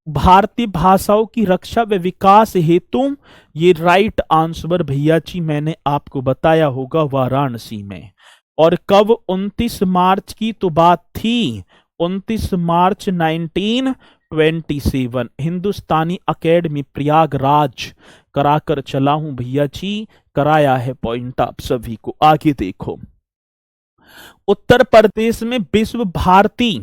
भारतीय भाषाओं की रक्षा व विकास हेतु, ये राइट आंसर भैया जी मैंने आपको बताया होगा वाराणसी में। और कब, 29 मार्च की तो बात थी, 29 मार्च 1927 हिंदुस्तानी अकेडमी प्रयागराज कराकर चला हूं भैया जी, कराया है पॉइंट आप सभी को। आगे देखो। उत्तर प्रदेश में विश्व भारती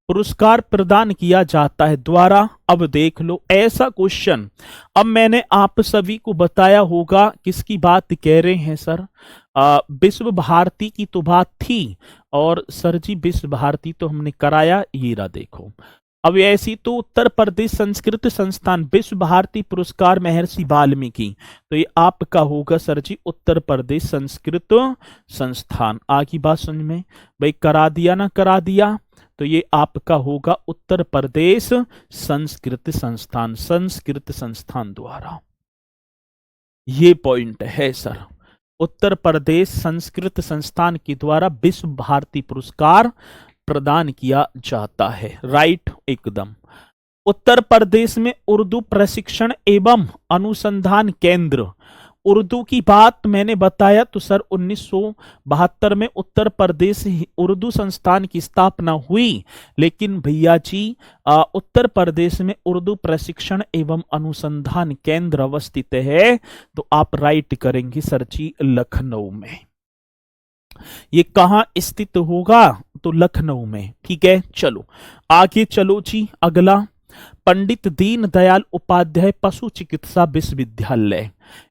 पुरस्कार प्रदान किया जाता है द्वारा, अब देख लो ऐसा क्वेश्चन। अब मैंने आप सभी को बताया होगा किसकी बात कह रहे हैं सर, विश्व भारती की तो बात थी, और सर जी विश्व भारती तो हमने कराया, ये रहा देखो। अब ऐसी तो उत्तर प्रदेश संस्कृत संस्थान विश्व भारती पुरस्कार महर्षि वाल्मीकि, तो ये आपका होगा सर जी उत्तर प्रदेश संस्कृत संस्थान। आगे बात समझ में भाई, करा दिया ना करा दिया, तो ये आपका होगा उत्तर प्रदेश संस्कृत संस्थान, संस्कृत संस्थान द्वारा। ये पॉइंट है सर, उत्तर प्रदेश संस्कृत संस्थान के द्वारा विश्व भारती पुरस्कार प्रदान किया जाता है, राइट एकदम। उत्तर प्रदेश में उर्दू प्रशिक्षण एवं अनुसंधान केंद्र, उर्दू की बात मैंने बताया तो सर 1972 में उत्तर प्रदेश उर्दू संस्थान की स्थापना हुई, लेकिन भैया जी उत्तर प्रदेश में उर्दू प्रशिक्षण एवं अनुसंधान केंद्र अवस्थित है, तो आप राइट करेंगे सर जी लखनऊ में। ये कहां स्थित होगा, तो लखनऊ में, ठीक है। चलो आगे चलो जी, अगला पंडित दीनदयाल उपाध्याय पशु चिकित्सा विश्वविद्यालय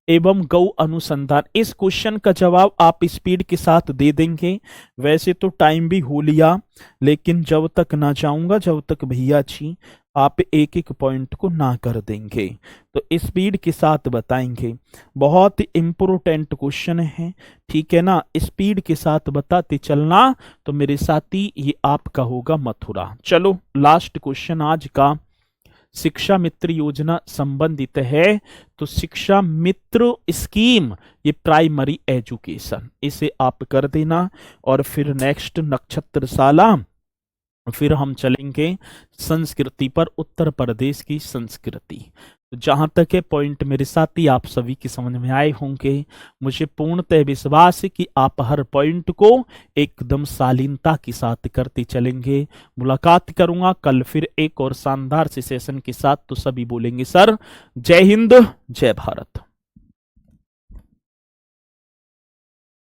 एवं गौ अनुसंधान। इस क्वेश्चन का जवाब आप स्पीड के साथ दे देंगे, वैसे तो टाइम भी हो लिया, लेकिन जब तक ना जाऊंगा जब तक भैया जी आप एक एक पॉइंट को ना कर देंगे, तो स्पीड के साथ बताएंगे। बहुत इंपोर्टेंट क्वेश्चन है, ठीक है ना, स्पीड के साथ बताते चलना। तो मेरे साथी ये आपका होगा मथुरा। चलो लास्ट क्वेश्चन आज का, शिक्षा मित्र योजना संबंधित है, तो शिक्षा मित्र स्कीम ये प्राइमरी एजुकेशन, इसे आप कर देना। और फिर नेक्स्ट नक्षत्रशाला फिर हम चलेंगे संस्कृति पर, उत्तर प्रदेश की संस्कृति। तो जहां तक है पॉइंट मेरे साथी आप सभी की समझ में आए होंगे। मुझे पूर्णतः विश्वास है कि आप हर पॉइंट को एकदम शालीनता के साथ करते चलेंगे। मुलाकात करूंगा कल फिर एक और शानदार से सेशन के साथ। तो सभी बोलेंगे सर जय हिंद, जय भारत।